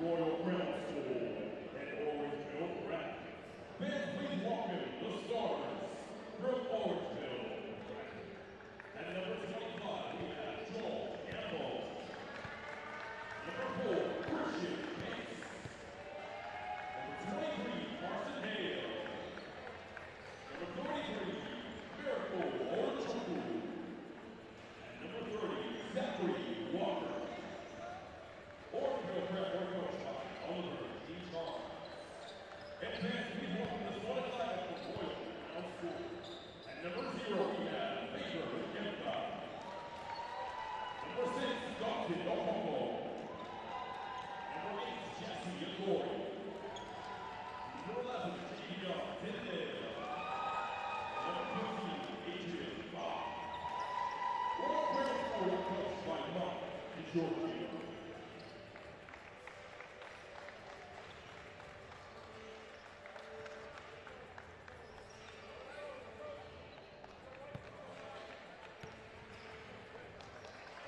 Royal Middle School and Orangeville Prep. Fans, please welcome the starters from Orangeville. At number 25, we have Joel Campbell. Number 4, Christian Case. Number 23, Carson Hale. Number 33, Miracle Orchukwu. And number 30, Zachary Walker. Orangeville Prep were coached by Oliver D. Charles. And fans, please welcome the starting lineup for Royal Middle School. At number 0, we have Baker Kempa. Number 6, Dawson Ohomo. Number 8, Jesse Agori. Number 11, J.D. Tyndale. Number 15, Adrian Bob. Royal Middle School coached by Mark DeGiorgio.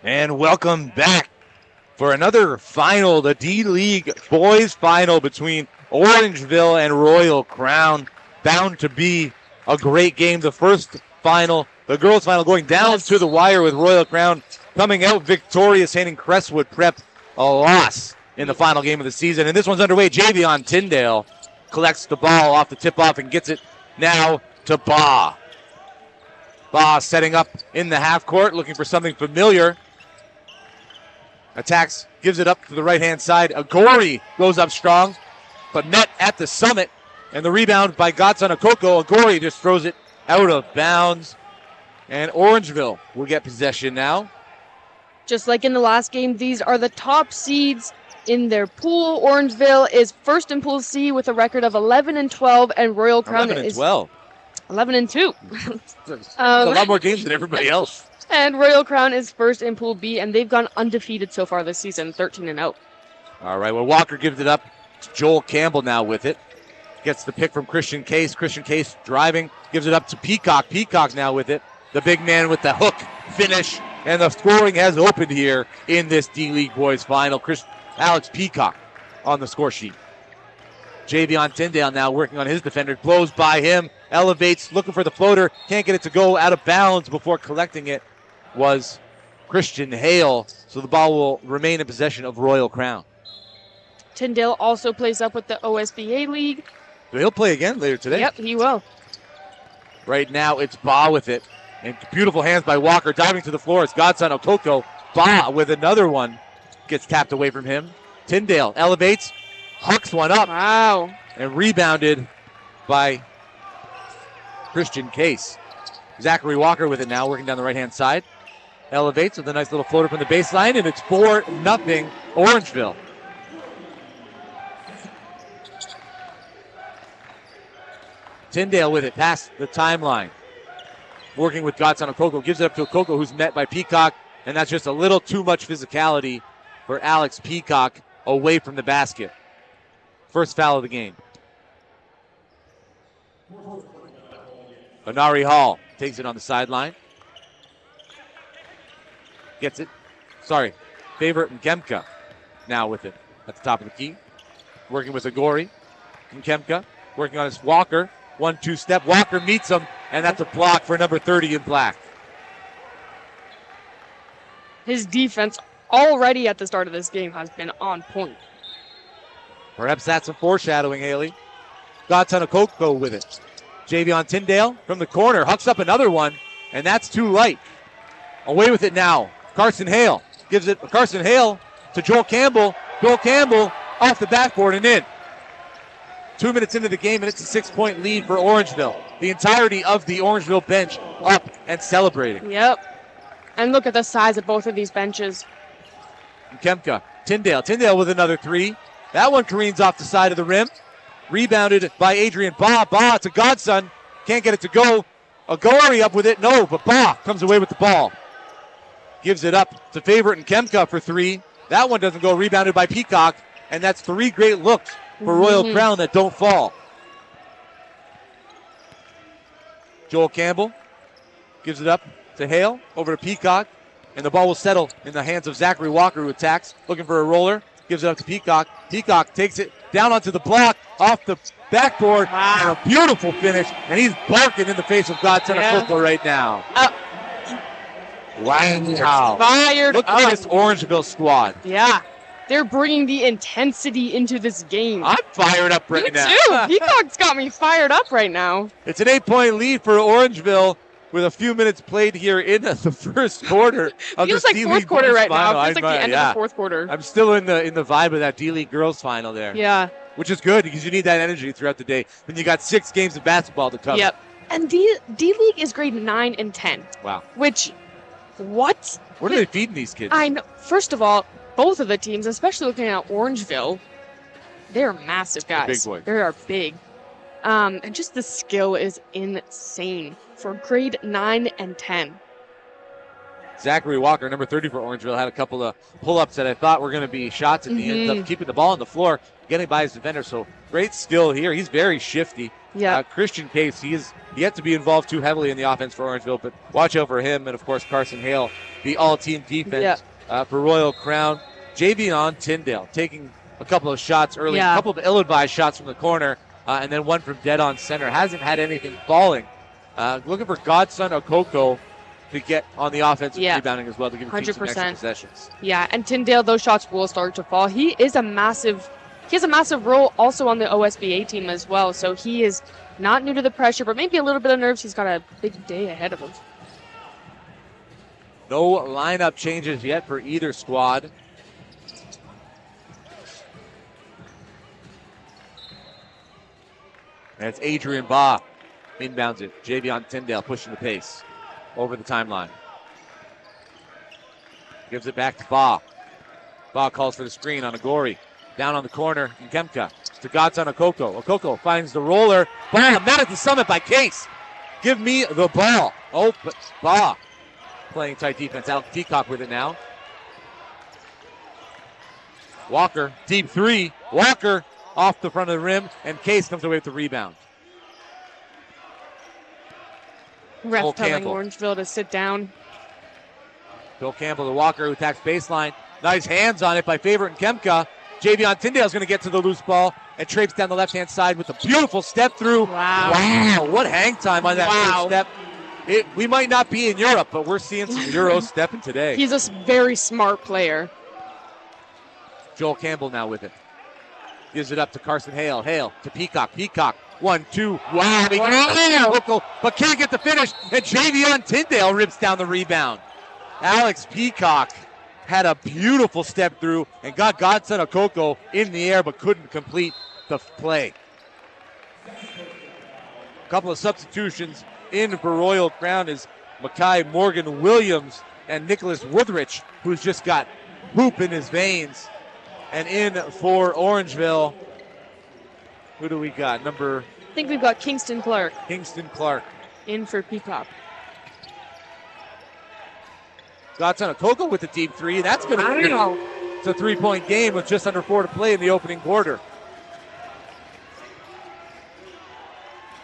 And welcome back for another final, the D-League Boys Final between Orangeville and Royal Crown. Bound to be a great game. The first final, the girls' final, going down to the wire with Royal Crown coming out victorious, handing Crestwood Prep a loss in the final game of the season. And this one's underway. Javion Tyndale collects the ball off the tip-off and gets it now to Baugh. Baugh setting up in the half court, looking for something familiar. Attacks, gives it up to the right-hand side. Agori goes up strong, but met at the summit. And the rebound by Godson Okoko. Agori just throws it out of bounds. And Orangeville will get possession now. Just like in the last game, these are the top seeds in their pool. Orangeville is first in Pool C with a record of 11-12, and Royal Crown 11 and is 12. 11-2. A lot more games than everybody else. And Royal Crown is first in Pool B, and they've gone undefeated so far this season, 13-0. All right, well, Walker gives it up to Joel Campbell now with it. Gets the pick from Christian Case. Christian Case driving, gives it up to Peacock. Peacock now with it. The big man with the hook finish, and the scoring has opened here in this D-League Boys Final. Alex Peacock on the score sheet. Javion Tyndale now working on his defender. Blows by him, elevates, looking for the floater. Can't get it to go out of bounds before collecting it was Christian Hale. So the ball will remain in possession of Royal Crown. Tyndale also plays up with the OSBA League. So he'll play again later today. Yep, he will. Right now it's Baugh with it. And beautiful hands by Walker. Diving to the floor. It's Godson Okoko. Baugh with another one. Gets tapped away from him. Tyndale elevates. Hucks one up. Wow. And rebounded by Christian Case. Zachary Walker with it now, working down the right-hand side. Elevates with a nice little floater from the baseline, and it's 4-0 Orangeville. Tyndale with it past the timeline. Working with Godson Okoko. Gives it up to Okoko, who's met by Peacock, and that's just a little too much physicality for Alex Peacock away from the basket. First foul of the game. Anari Hall takes it on the sideline. Gets it. Sorry. Favorite and Kemka now with it at the top of the key. Working with Agori. And Kemka working on his Walker. 1-2 step. Walker meets him, and that's a block for number 30 in black. His defense already at the start of this game has been on point. Perhaps that's some foreshadowing, Haley. Godson Okoko with it. Javion Tyndale from the corner. Hucks up another one, and that's too light. Away with it now. Carson Hale gives it. Carson Hale to Joel Campbell. Joel Campbell off the backboard and in. 2 minutes into the game, and it's a 6-point lead for Orangeville. The entirety of the Orangeville bench up and celebrating. Yep. And look at the size of both of these benches. And Kemka. Tyndale with another three. That one careens off the side of the rim. Rebounded by Adrian Baugh. Baugh to Godson. Can't get it to go. Agori up with it. No, but Baugh comes away with the ball. Gives it up to Favorite and Kemka for three. That one doesn't go. Rebounded by Peacock. And that's three great looks for Royal Crown that don't fall. Joel Campbell gives it up to Hale. Over to Peacock. And the ball will settle in the hands of Zachary Walker, who attacks. Looking for a roller. gives it up to Peacock. Peacock takes it down onto the block, off the backboard, and a beautiful finish. And he's barking in the face of Godson Akoko right now. Wow. Fired Look up. at this Orangeville squad. Yeah. They're bringing the intensity into this game. I'm fired up right Me now. too. Peacock's got me fired up right now. It's an 8-point lead for Orangeville with a few minutes played here in the first quarter of Feels the like D-League fourth quarter Girls right Final. now. Feels like the end of the fourth quarter. I'm still in the vibe of that D-League Girls Final there. Yeah. Which is good because you need that energy throughout the day. When you got 6 games of basketball to cover. Yep. And D-League is grade 9 and 10. Wow. Which, what? What are they feeding these kids? I know. First of all, both of the teams, especially looking at Orangeville, they're massive guys. Big boys. They are big. And just the skill is insane for grade 9 and 10. Zachary Walker, number 30 for Orangeville, had a couple of pull-ups that I thought were going to be shots, and he ends up keeping the ball on the floor, getting by his defender. So great skill here. He's very shifty. Yeah. Christian Case, he is yet to be involved too heavily in the offense for Orangeville, but watch out for him. And, of course, Carson Hale, the all-team defense for Royal Crown. Javion Tyndale taking a couple of shots early, a couple of ill-advised shots from the corner, and then one from dead on center. Hasn't had anything falling. Looking for Godson Akoko to get on the offensive rebounding as well to give the team some extra possessions. Yeah, and Tyndale, those shots will start to fall. He has a massive role also on the OSBA team as well. So he is not new to the pressure, but maybe a little bit of nerves. He's got a big day ahead of him. No lineup changes yet for either squad. And it's Adrian Baugh. Inbounds it. Javion Tyndale pushing the pace over the timeline. Gives it back to Baugh. Baugh calls for the screen on Agori. Down on the corner in Kemka. To Godson Akoko. Akoko finds the roller. Ball met at the summit by Case. Give me the ball. Oh, but Baugh playing tight defense. Alex Peacock with it now. Walker, deep three. Walker off the front of the rim, and Case comes away with the rebound. Ref telling Orangeville to sit down. Bill Campbell to Walker, who attacks baseline. Nice hands on it by Favorite and Kemka. Javion Tyndale is going to get to the loose ball and traipse down the left-hand side with a beautiful step through. Wow, what hang time on that first step. We might not be in Europe, but we're seeing some Euro stepping today. He's a very smart player. Joel Campbell now with it. Gives it up to Carson Hale. Hale to Peacock. Peacock. 1-2. Wow. But can't get the finish. And Javion Tyndale rips down the rebound. Alex Peacock had a beautiful step through and got Godson Akoko in the air but couldn't complete the play. A couple of substitutions in for Royal Crown is Mackay Morgan Williams and Nicholas Woodrich, who's just got hoop in his veins. And in for Orangeville, who do we got? I think we've got Kingston Clark. Kingston Clark. In for Peacock. Godson Akoko with the deep three. That's going to be it's a 3-point game with just under 4 to play in the opening quarter.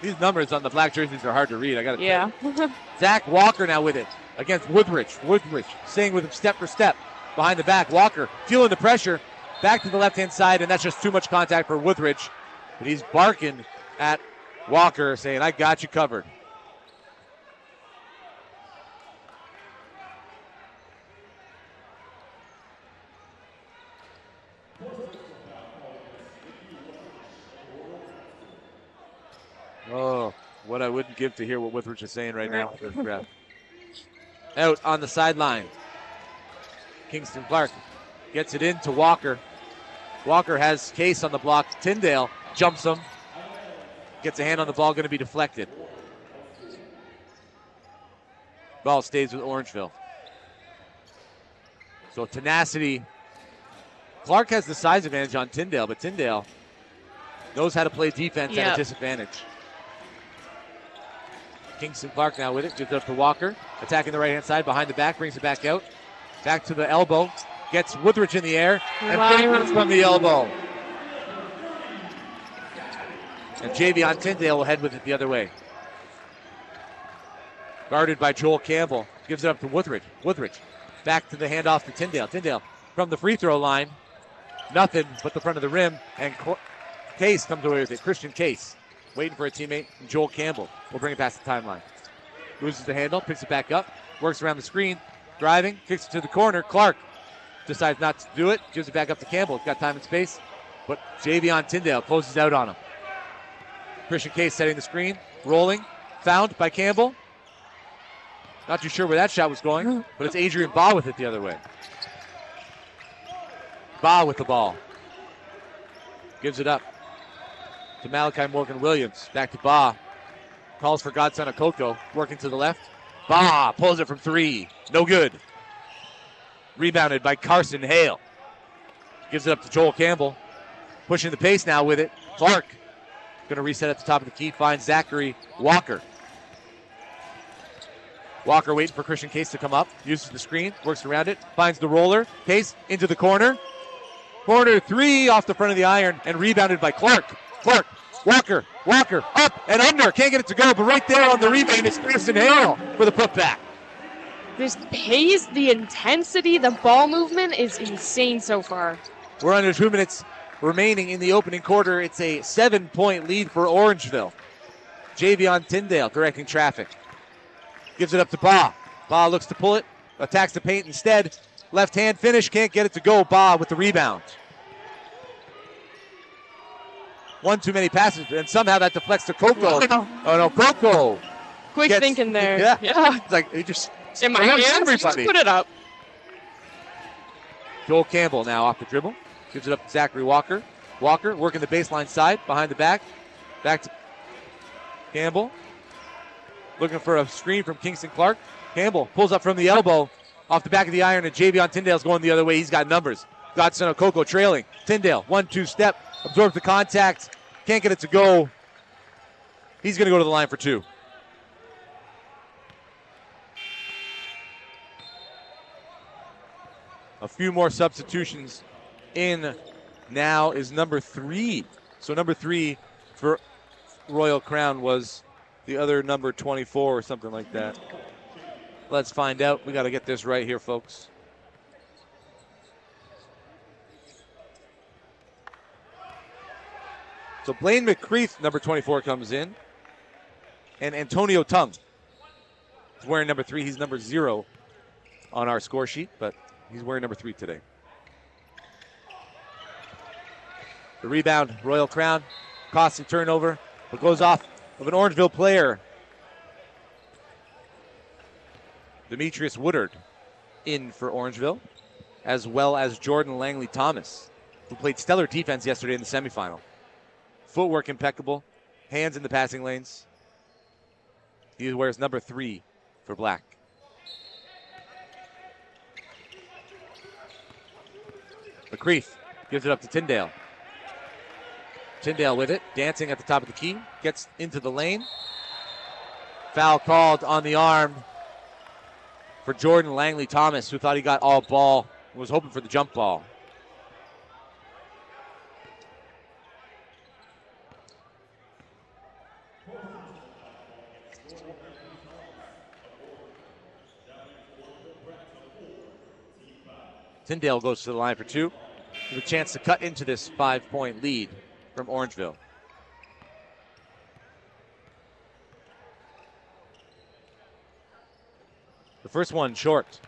These numbers on the black jerseys are hard to read. I got to say. Zach Walker now with it against Woodrich. Woodrich staying with him step for step. Behind the back, Walker feeling the pressure. Back to the left-hand side, and that's just too much contact for Woodrich. But he's barking at Walker, saying, I got you covered. Oh, what I wouldn't give to hear what Woodrich is saying right now. Out on the sideline. Kingston Clark gets it into Walker. Walker has Case on the block. Tyndale jumps him. Gets a hand on the ball, going to be deflected. Ball stays with Orangeville. So tenacity. Clark has the size advantage on Tyndale, but Tyndale knows how to play defense at a disadvantage. Kingston Clark now with it. Gives it up to Walker. Attacking the right-hand side. Behind the back. Brings it back out. Back to the elbow. Gets Woodrich in the air. And finishes from the elbow. And Javion Tyndale will head with it the other way. Guarded by Joel Campbell. Gives it up to Woodrich. Woodrich back to the handoff to Tyndale. Tyndale from the free throw line. Nothing but the front of the rim, and Case comes away with it. Christian Case waiting for a teammate. Joel Campbell will bring it past the timeline. Loses the handle, picks it back up, works around the screen, driving, kicks it to the corner. Clark decides not to do it, gives it back up to Campbell. He's got time and space, but Javion Tyndale closes out on him. Christian Case setting the screen, rolling, found by Campbell. Not too sure where that shot was going, but it's Adrian Baugh with it the other way. Baugh with the ball. Gives it up to Malachi Morgan Williams. Back to Baugh. Calls for Godson Okoko, working to the left. Baugh pulls it from three. No good. Rebounded by Carson Hale. Gives it up to Joel Campbell. Pushing the pace now with it. Clark going to reset at the top of the key. Finds Zachary Walker. Walker waiting for Christian Case to come up. Uses the screen. Works around it. Finds the roller. Case into the corner. Corner three off the front of the iron and rebounded by Clark. Clark. Walker, up and under. Can't get it to go, but right there on the rebound is Carson Hale for the putback. This pace, the intensity, the ball movement is insane so far. We're under 2 minutes remaining in the opening quarter. It's a 7-point lead for Orangeville. Javion Tyndale directing traffic. Gives it up to Baugh. Baugh looks to pull it, attacks the paint instead. Left hand finish, can't get it to go. Baugh with the rebound. One too many passes, and somehow that deflects to Coco. Oh no, Coco. Quick thinking there. Yeah. It's like he just in my hands, just put it up. Joel Campbell now off the dribble. Gives it up to Zachary Walker. Walker working the baseline side, behind the back. Back to Campbell. Looking for a screen from Kingston Clark. Campbell pulls up from the elbow. Off the back of the iron, and Javion Tyndale's going the other way. He's got numbers. Godson Okoko trailing. Tyndale, 1-2 step. Absorbs the contact. Can't get it to go. He's going to go to the line for two. A few more substitutions in now is number 3. So number 3 for Royal Crown was the other number 24 or something like that. Let's find out. We got to get this right here, folks. So Blaine McCreath, number 24, comes in. And Antonio Tung is wearing number 3. He's number 0 on our score sheet, but he's wearing number 3 today. The rebound, Royal Crown. Costly turnover, but goes off of an Orangeville player. Demetrius Woodard in for Orangeville, as well as Jordan Langley Thomas, who played stellar defense yesterday in the semifinal. Footwork impeccable, hands in the passing lanes. He wears number 3 for Black. McCreath gives it up to Tyndale. Tyndale with it, dancing at the top of the key, gets into the lane. Foul called on the arm for Jordan Langley Thomas, who thought he got all ball and was hoping for the jump ball. Tyndale goes to the line for 2 with a chance to cut into this 5-point lead from Orangeville. The first one short.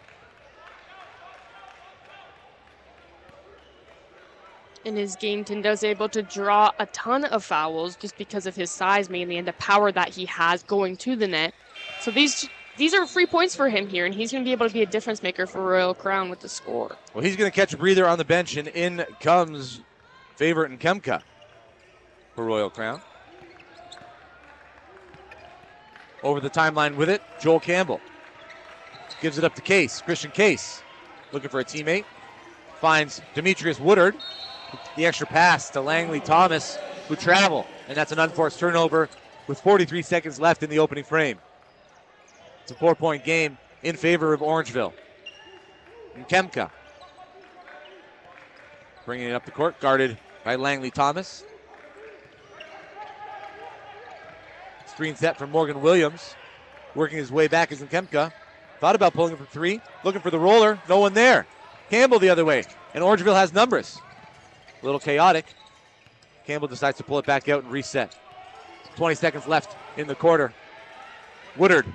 In his game, Tyndale's able to draw a ton of fouls just because of his size mainly and the power that he has going to the net. So these are free points for him here, and he's going to be able to be a difference maker for Royal Crown with the score. Well, he's going to catch a breather on the bench, and in comes Favorite and Kemka for Royal Crown. Over the timeline with it, Joel Campbell. Gives it up to Case, Christian Case. Looking for a teammate. Finds Demetrius Woodard. The extra pass to Langley Thomas, who travel. And that's an unforced turnover with 43 seconds left in the opening frame. It's a 4-point game in favor of Orangeville. And Kemka bringing it up the court, guarded by Langley Thomas. Screen set from Morgan Williams. Working his way back is Kemka. Thought about pulling it from 3. Looking for the roller. No one there. Campbell the other way. And Orangeville has numbers. A little chaotic. Campbell decides to pull it back out and reset. 20 seconds left in the quarter. Woodard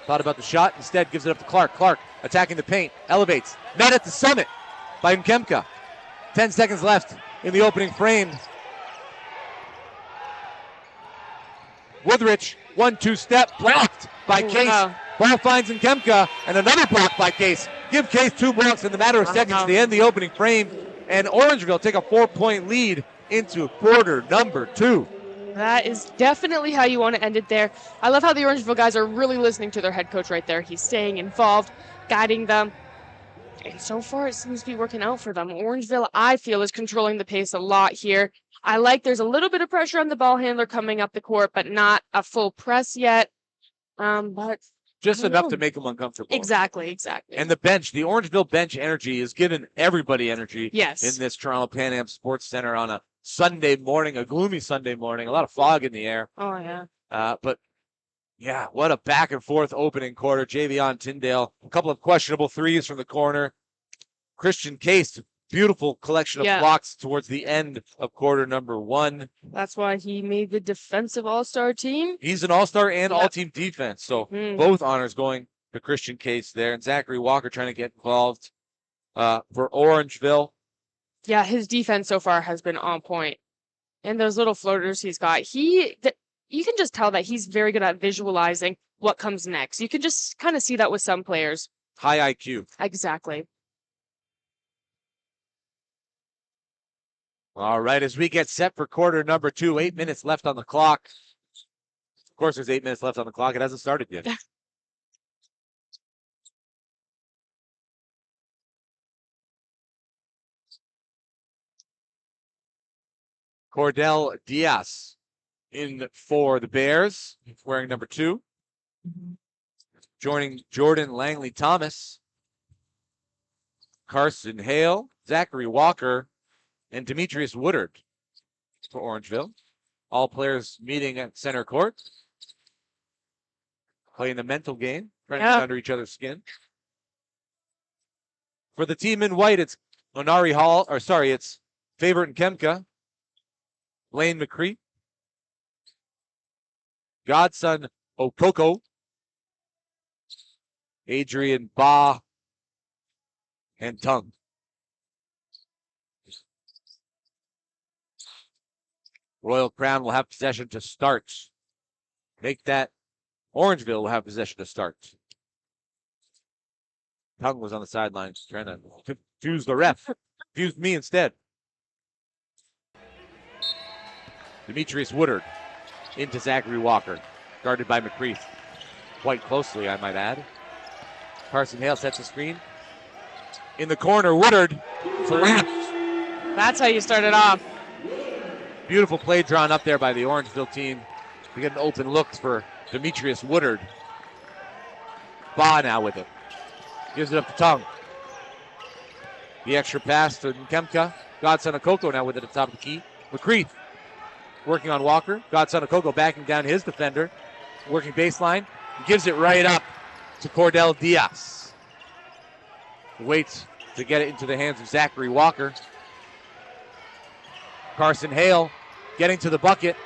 thought about the shot, instead gives it up to Clark. Clark attacking the paint, elevates. Met at the summit by Nkemka. 10 seconds left in the opening frame. Woodrich, 1-2 step, blocked by Case. Wow. Ball finds Nkemka, and another block by Case. Give Case 2 blocks in the matter of seconds to end the opening frame, and Orangeville take a 4-point lead into quarter number 2. That is definitely how you want to end it there. I love how the Orangeville guys are really listening to their head coach right there. He's staying involved, guiding them. And so far, it seems to be working out for them. Orangeville, I feel, is controlling the pace a lot here. I like there's a little bit of pressure on the ball handler coming up the court, but not a full press yet. But just enough to make them uncomfortable. Exactly. And the bench, the Orangeville bench energy is giving everybody energy Yes. in this Toronto Pan Am Sports Center on a Sunday morning, a gloomy Sunday morning, a lot of fog in the air. Oh, yeah. But, yeah, what a back and forth opening quarter. Javion Tyndale, a couple of questionable threes from the corner. Christian Case, beautiful collection of blocks towards the end of quarter number 1. That's why he made the defensive all-star team. He's an all-star and all-team defense, so both honors going to Christian Case there. And Zachary Walker trying to get involved for Orangeville. Yeah, his defense so far has been on point. And those little floaters he's got, you can just tell that he's very good at visualizing what comes next. You can just kind of see that with some players. High IQ. Exactly. All right, as we get set for quarter number 2, 8 minutes left on the clock. Of course, there's 8 minutes left on the clock. It hasn't started yet. Cordell Diaz in for the Bears, wearing number 2. Joining Jordan Langley Thomas, Carson Hale, Zachary Walker, and Demetrius Woodard for Orangeville. All players meeting at center court, playing the mental game, trying to get under each other's skin. For the team in white, it's it's Favorite Nkemka, Blaine McCree, Godson Okoko, Adrian Ba, and Tung. Royal Crown will have possession to start. Make that Orangeville will have possession to start. Tung was on the sidelines trying to confuse the ref. Confused me instead. Demetrius Woodard into Zachary Walker. Guarded by McCree. Quite closely, I might add. Carson Hale sets the screen. In the corner, Woodard. That's how you start it off. Beautiful play drawn up there by the Orangeville team to get an open look for Demetrius Woodard. Ba now with it. Gives it up to Tung. The extra pass to Nkemka. Godson Okoko now with it at the top of the key. McCree working on Walker. Godson Okoko backing down his defender. Working baseline. Gives it right up to Cordell Diaz. Waits to get it into the hands of Zachary Walker. Carson Hale getting to the bucket.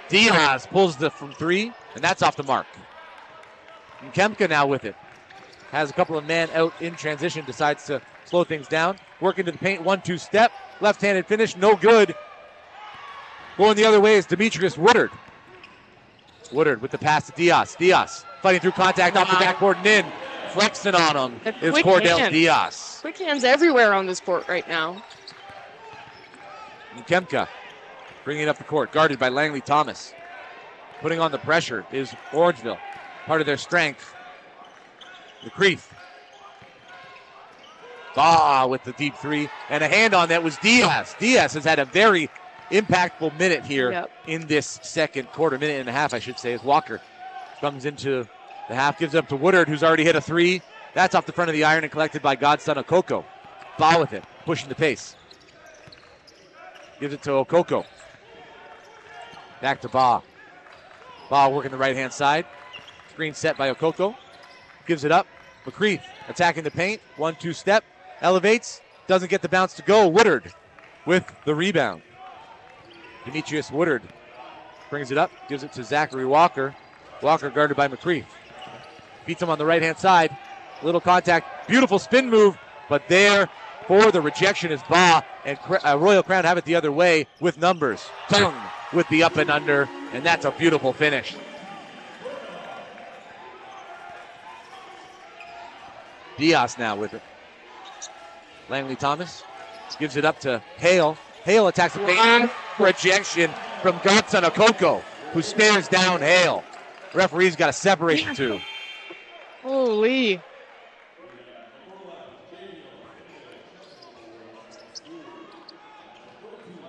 Diaz pulls from 3, and that's off the mark. Nkemka now with it. Has a couple of men out in transition, decides to slow things down. Working to the paint, 1-2 step. Left-handed finish, no good. Going the other way is Demetrius Woodard. Woodard with the pass to Diaz. Diaz fighting through contact off the backboard and in. Flexing on him is Cordell Diaz. Quick hands everywhere on this court right now. Nkemka bringing it up the court, guarded by Langley Thomas. Putting on the pressure is Orangeville. Part of their strength. McCree. With the deep 3. And a hand on that was Diaz. Diaz has had a very impactful minute here in this second quarter, minute and a half, I should say, as Walker comes into the half, gives it up to Woodard, who's already hit a 3. That's off the front of the iron and collected by Godson Okoko. Ba with it, pushing the pace. Gives it to Okoko. Back to Ba. Ba working the right-hand side. Screen set by Okoko. Gives it up. McCree attacking the paint. 1-2 step. Elevates. Doesn't get the bounce to go. Woodard with the rebound. Demetrius Woodard brings it up, gives it to Zachary Walker. Walker guarded by McCreef. Beats him on the right-hand side. Little contact, beautiful spin move, but there for the rejection is Ba, and Royal Crown have it the other way with numbers. Tung with the up and under, and that's a beautiful finish. Diaz now with it. Langley Thomas gives it up to Hale. Hale attacks the paint. Rejection from Godson Okoko, who stares down Hale. Referee's got to separate the two. Holy.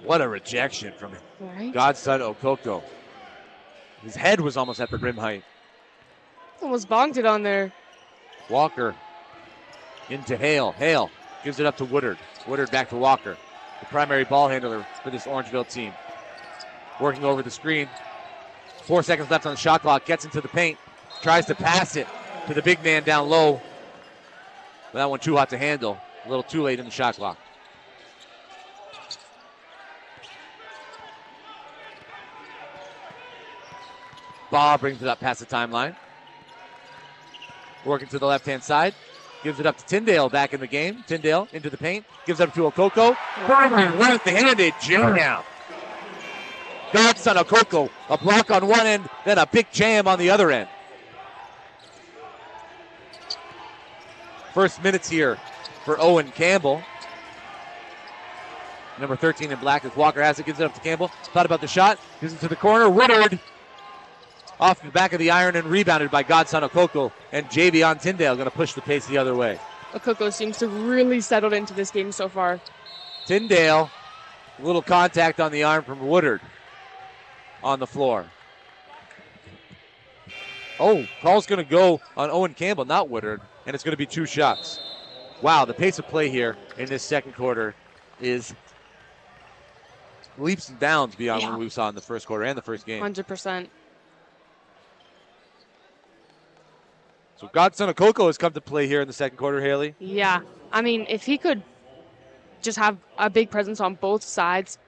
What a rejection from Right? Godson Okoko. His head was almost at the rim height. Almost bonked it on there. Walker into Hale. Hale gives it up to Woodard. Woodard back to Walker, the primary ball handler for this Orangeville team. Working over the screen. 4 seconds left on the shot clock. Gets into the paint. Tries to pass it to the big man down low. But that one too hot to handle. A little too late in the shot clock. Ba brings it up past the timeline. Working to the left-hand side. Gives it up to Tyndale back in the game. Tyndale into the paint. Gives it up to Okoko. Left-handed jam. Godson Okoko. A block on one end, then a big jam on the other end. First minutes here for Owen Campbell. Number 13 in black as Walker has it. Gives it up to Campbell. Thought about the shot. Gives it to the corner. Woodard. Off the back of the iron and rebounded by Godson Okoko. And Javion Tyndale going to push the pace the other way. Okoko seems to really settled into this game so far. Tyndale, a little contact on the arm from Woodard on the floor. Oh, call's going to go on Owen Campbell, not Woodard, and it's going to be 2 shots. Wow, the pace of play here in this second quarter is leaps and bounds beyond what we saw in the first quarter and the first game. 100%. So Godson Okoko has come to play here in the second quarter, Haley. Yeah. I mean, if he could just have a big presence on both sides,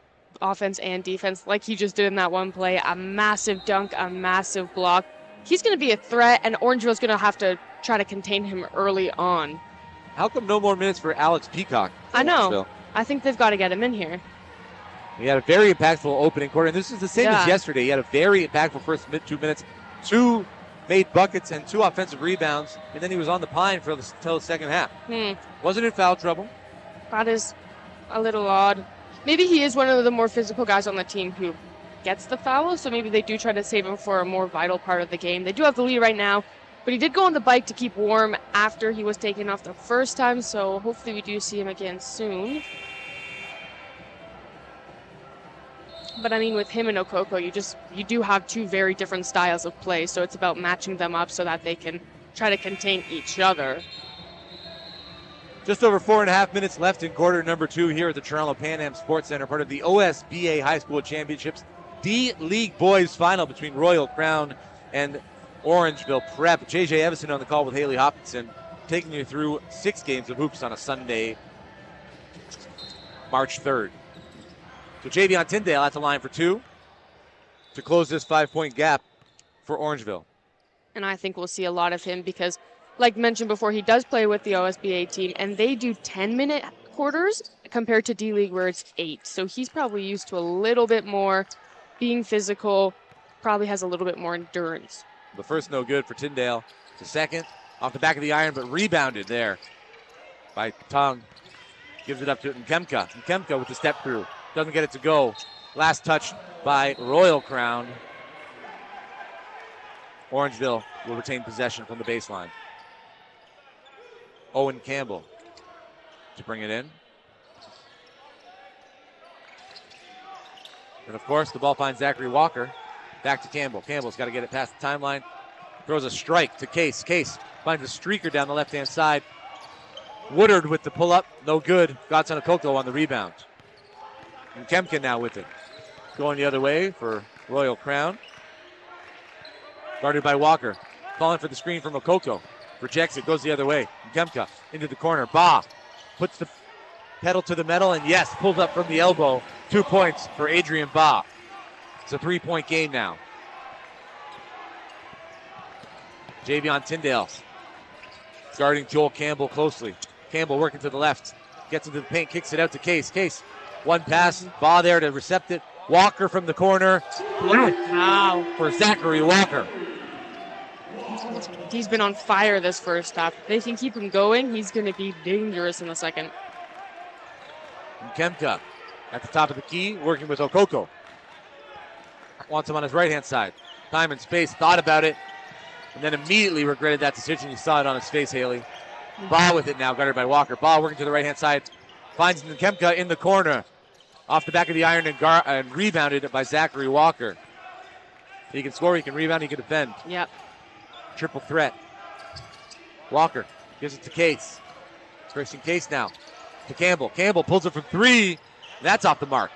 offense and defense, like he just did in that one play, a massive dunk, a massive block, he's going to be a threat, and Orangeville's going to have to try to contain him early on. How come no more minutes for Alex Peacock? I know. Orangeville? I think they've got to get him in here. He had a very impactful open quarter, and this is the same as yesterday. He had a very impactful first 2 minutes, 2 made buckets and 2 offensive rebounds, and then he was on the pine for until the second half. Wasn't in foul trouble. That is a little odd. Maybe he is one of the more physical guys on the team who gets the foul, so maybe they do try to save him for a more vital part of the game. They do have the lead right now, but he did go on the bike to keep warm after he was taken off the first time, so hopefully we do see him again soon. But I mean, with him and Okoko, you do have 2 very different styles of play, so it's about matching them up so that they can try to contain each other. Just over 4.5 minutes left in quarter number 2 here at the Toronto Pan Am Sports Center, part of the OSBA High School Championships D-League Boys Final between Royal Crown and Orangeville Prep. JJ Evison on the call with Haley Hopkinson, taking you through 6 games of hoops on a Sunday, March 3rd. So Javion Tyndale at the line for 2 to close this 5-point gap for Orangeville. And I think we'll see a lot of him because, like mentioned before, he does play with the OSBA team, and they do 10-minute quarters compared to D-League where it's 8. So he's probably used to a little bit more being physical, probably has a little bit more endurance. The first no good for Tyndale. The second off the back of the iron, but rebounded there by Tung. Gives it up to Nkemka. Nkemka with the step through. Doesn't get it to go. Last touch by Royal Crown. Orangeville will retain possession from the baseline. Owen Campbell to bring it in. And, of course, the ball finds Zachary Walker. Back to Campbell. Campbell's got to get it past the timeline. Throws a strike to Case. Case finds a streaker down the left-hand side. Woodard with the pull-up. No good. Godson Okoko on the rebound. And Kemkin now with it. Going the other way for Royal Crown. Guarded by Walker. Calling for the screen from Okoko. Rejects it. Goes the other way. Nkemka into the corner. Ba puts the pedal to the metal, and yes, pulls up from the elbow. 2 points for Adrian Baugh. It's a 3-point game now. Javion Tyndale guarding Joel Campbell closely. Campbell working to the left. Gets into the paint, kicks it out to Case. Case, one pass. Baugh there to recept it. Walker from the corner. Wow. For Zachary Walker. He's been on fire this first half. If they can keep him going, he's going to be dangerous in the second. And Kemka at the top of the key, working with Okoko. Wants him on his right-hand side. Time and space, thought about it, and then immediately regretted that decision. You saw it on his face, Haley. Baugh with it now, guarded by Walker. Baugh working to the right-hand side. Finds Kemka in the corner. Off the back of the iron and rebounded by Zachary Walker. He can score, he can rebound, he can defend. Yep. Triple threat. Walker gives it to Case. Christian Case now to Campbell. Campbell pulls it from 3. That's off the mark.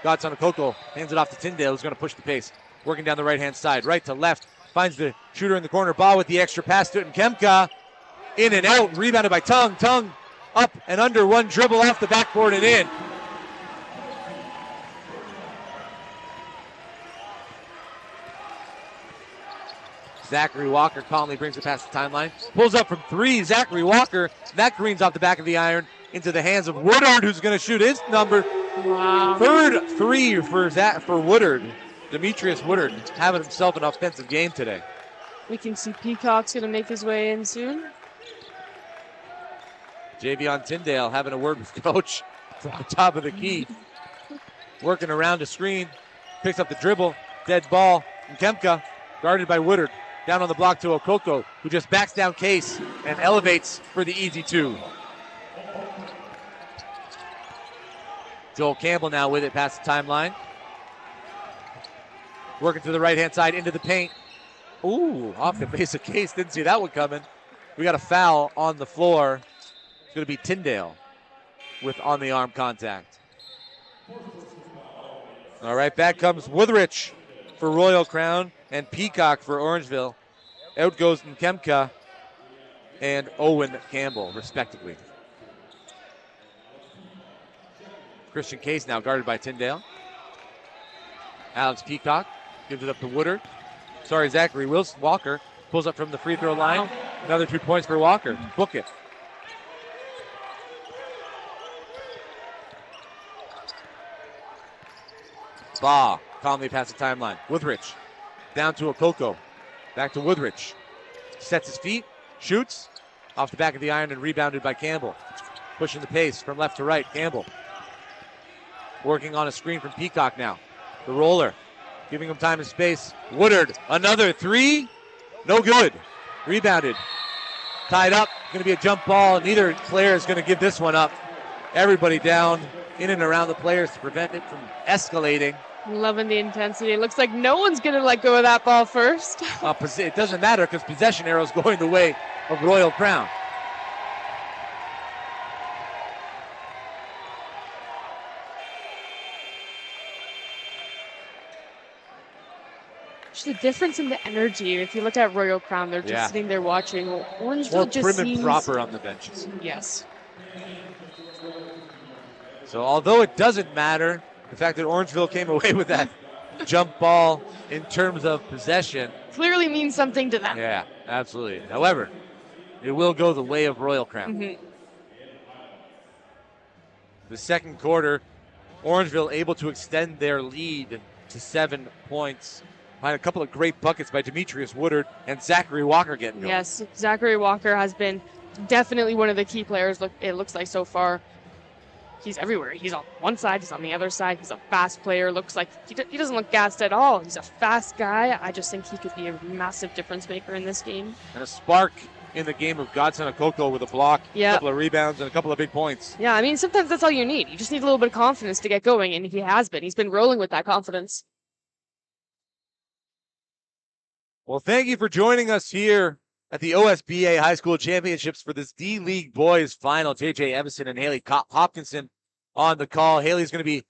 Godson Okoko hands it off to Tyndale, who's going to push the pace. Working down the right-hand side, right to left. Finds the shooter in the corner. Baugh with the extra pass to it, and Kemka in and out. Rebounded by Tung. Tung up and under, one dribble off the backboard and in. Zachary Walker calmly brings it past the timeline. Pulls up from 3. Zachary Walker. That greens off the back of the iron into the hands of Woodard, who's going to shoot his number. Wow. Third 3 for Woodard. Demetrius Woodard having himself an offensive game today. We can see Peacock's going to make his way in soon. Javion Tyndale having a word with coach from the top of the key. Working around the screen. Picks up the dribble. Dead ball. And Kemka guarded by Woodard. Down on the block to Okoko, who just backs down Case and elevates for the easy 2. Joel Campbell now with it past the timeline. Working to the right-hand side into the paint. Ooh, off the base of Case. Didn't see that one coming. We got a foul on the floor. It's going to be Tyndale with on-the-arm contact. All right, back comes Woodrich for Royal Crown and Peacock for Orangeville. Out goes Nkemka and Owen Campbell, respectively. Christian Case now guarded by Tyndale. Alex Peacock gives it up to Woodard. Zachary Walker pulls up from the free throw line. Another 2 points for Walker. Book it. Baugh calmly past the timeline. Woodrich down to Okoko. Back to Woodrich. Sets his feet, shoots off the back of the iron and rebounded by Campbell. Pushing the pace from left to right. Campbell working on a screen from Peacock now. The roller giving him time and space. Woodard, another 3. No good. Rebounded. Tied up. Going to be a jump ball. Neither player is going to give this one up. Everybody down in and around the players to prevent it from escalating. Loving the intensity. It looks like no one's going to let go of that ball first. It doesn't matter because possession arrow is going the way of Royal Crown. Just the difference in the energy. If you look at Royal Crown, they're just sitting there watching. Orangeville More just prim seems... and proper on the benches. Yes. So although it doesn't matter, the fact that Orangeville came away with that jump ball in terms of possession clearly means something to them. Yeah, absolutely. However, it will go the way of Royal Crown. Mm-hmm. The second quarter, Orangeville able to extend their lead to 7 points. Behind a couple of great buckets by Demetrius Woodard and Zachary Walker getting going. Yes, Zachary Walker has been definitely one of the key players, it looks like so far. He's everywhere. He's on one side, he's on the other side. He's a fast player. Looks like he doesn't look gassed at all. He's a fast guy. I just think he could be a massive difference maker in this game. And a spark in the game of Godson Okoko with a block, a couple of rebounds, and a couple of big points. Yeah, I mean, sometimes that's all you need. You just need a little bit of confidence to get going, and he has been. He's been rolling with that confidence. Well, thank you for joining us here at the OSBA High School Championships for this D-League Boys Final. JJ Emerson and Haley Hopkinson on the call. Haley's going to be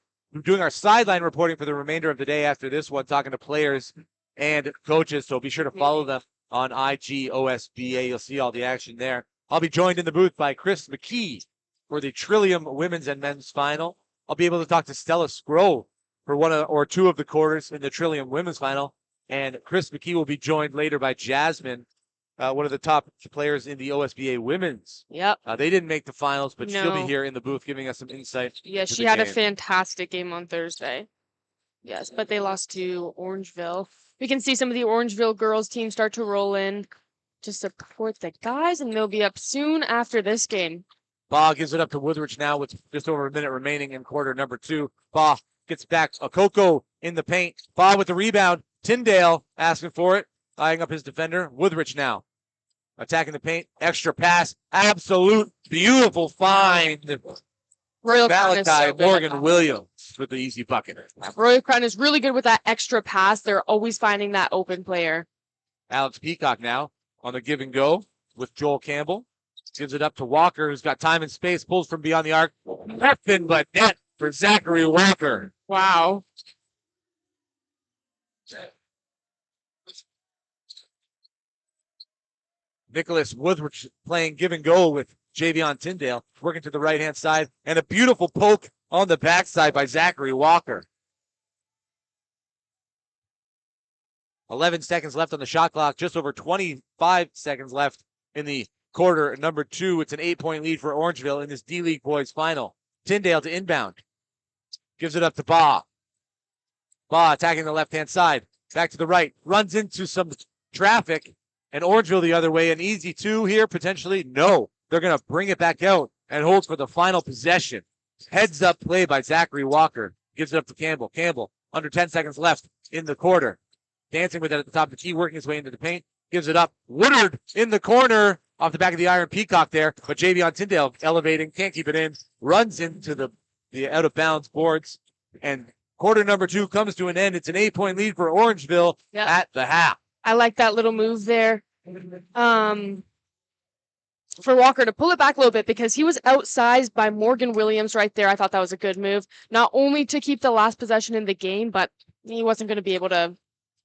doing our sideline reporting for the remainder of the day after this one, talking to players and coaches. So be sure to follow them on IG OSBA. You'll see all the action there. I'll be joined in the booth by Chris McKee for the Trillium Women's and Men's Final. I'll be able to talk to Stella Scrow for one or two of the quarters in the Trillium Women's Final. And Chris McKee will be joined later by Jasmine, one of the top players in the OSBA Women's. Yep. They didn't make the finals, but she'll be No. here in the booth giving us some insight. Yeah, to she the had a game. fantastic game on Thursday. Yes, but they lost to Orangeville. We can see some of the Orangeville girls team start to roll in to support the guys, and they'll be up soon after this game. Baugh gives it up to Woodridge now with just over a minute remaining in quarter number 2. Baugh gets back. Okoko in the paint. Baugh with the rebound. Tyndale asking for it, eyeing up his defender. Woodridge now attacking the paint. Extra pass. Absolute beautiful find. Royal Crown is so Malachi good at Morgan that. Williams with the easy bucket. Royal Crown is really good with that extra pass. They're always finding that open player. Alex Peacock now on the give and go with Joel Campbell. Gives it up to Walker, who's got time and space, pulls from beyond the arc. Nothing but net for Zachary Walker. Wow. Nicholas Woodridge playing give and go with Javion Tyndale, working to the right-hand side, and a beautiful poke on the backside by Zachary Walker. 11 seconds left on the shot clock, just over 25 seconds left in the quarter number 2. It's an 8-point lead for Orangeville in this D-League Boys final. Tyndale to inbound. Gives it up to Baugh. Baugh attacking the left-hand side. Back to the right. Runs into some traffic. And Orangeville the other way. An easy 2 here, potentially. No. They're going to bring it back out and holds for the final possession. Heads up play by Zachary Walker. Gives it up to Campbell. Campbell, under 10 seconds left in the quarter. Dancing with it at the top of the key, working his way into the paint. Gives it up. Woodard in the corner. Off the back of the iron, Peacock there. But Javion Tyndale elevating. Can't keep it in. Runs into the out-of-bounds boards. And quarter number 2 comes to an end. It's an 8-point lead for Orangeville at the half. I like that little move there. For Walker to pull it back a little bit because he was outsized by Morgan Williams right there. I thought that was a good move. Not only to keep the last possession in the game, but he wasn't going to be able to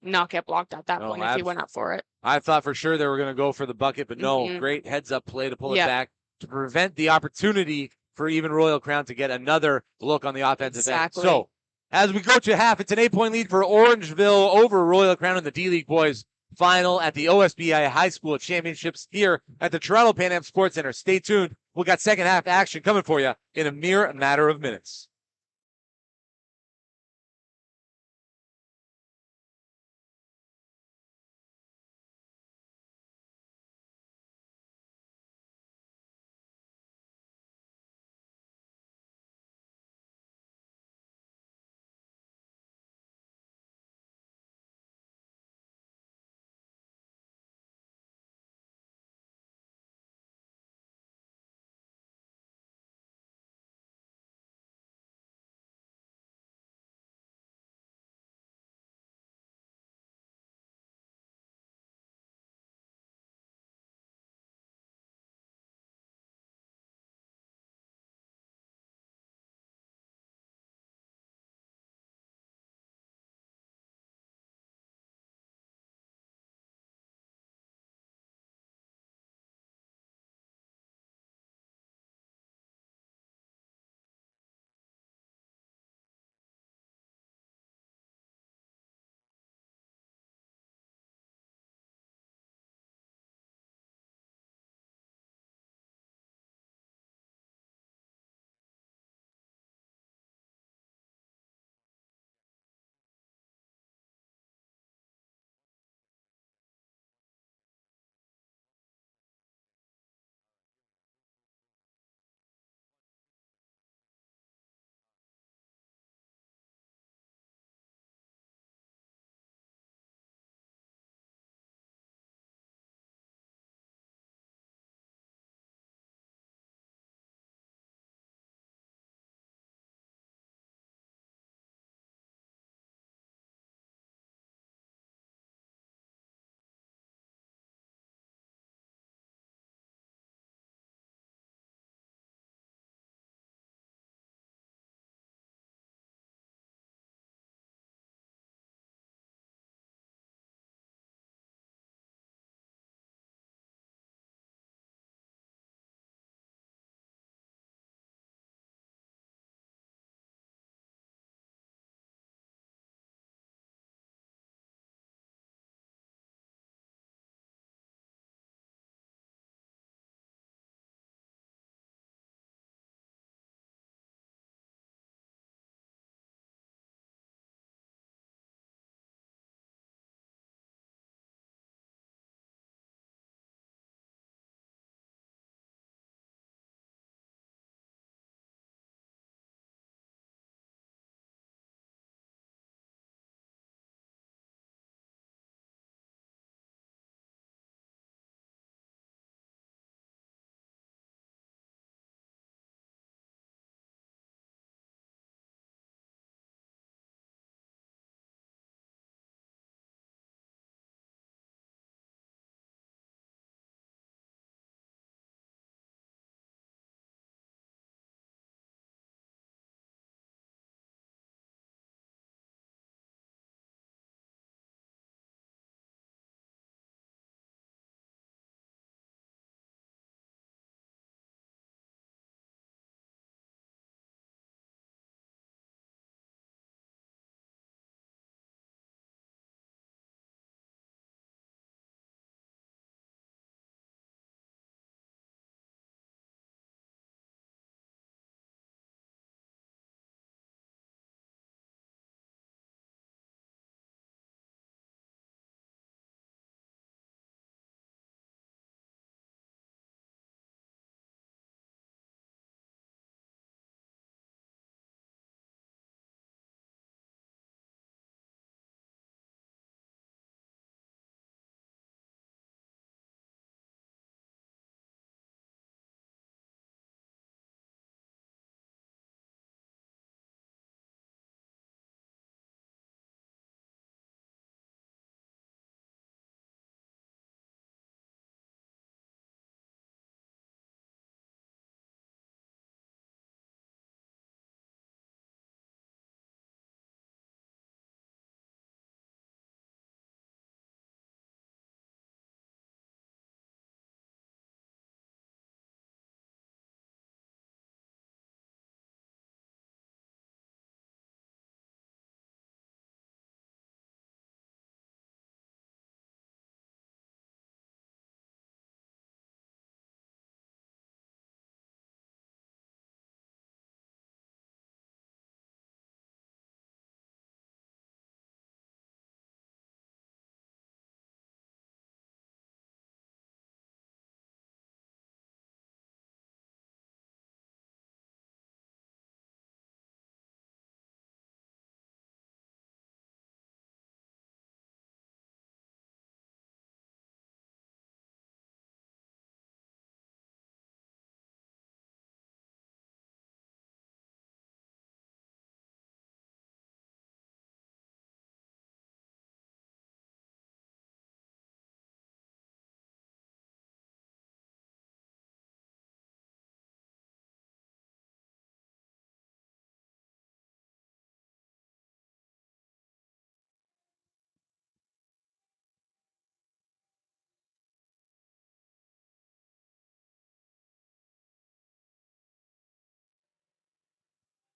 not get blocked at that point if he went up for it. I thought for sure they were going to go for the bucket, but no, great heads-up play to pull it back to prevent the opportunity for even Royal Crown to get another look on the offensive end. So, as we go to half, it's an 8-point lead for Orangeville over Royal Crown in the D-League Boys final at the OSBI High School Championships here at the Toronto Pan Am Sports Center. Stay tuned. We got second half action coming for you in a mere matter of minutes.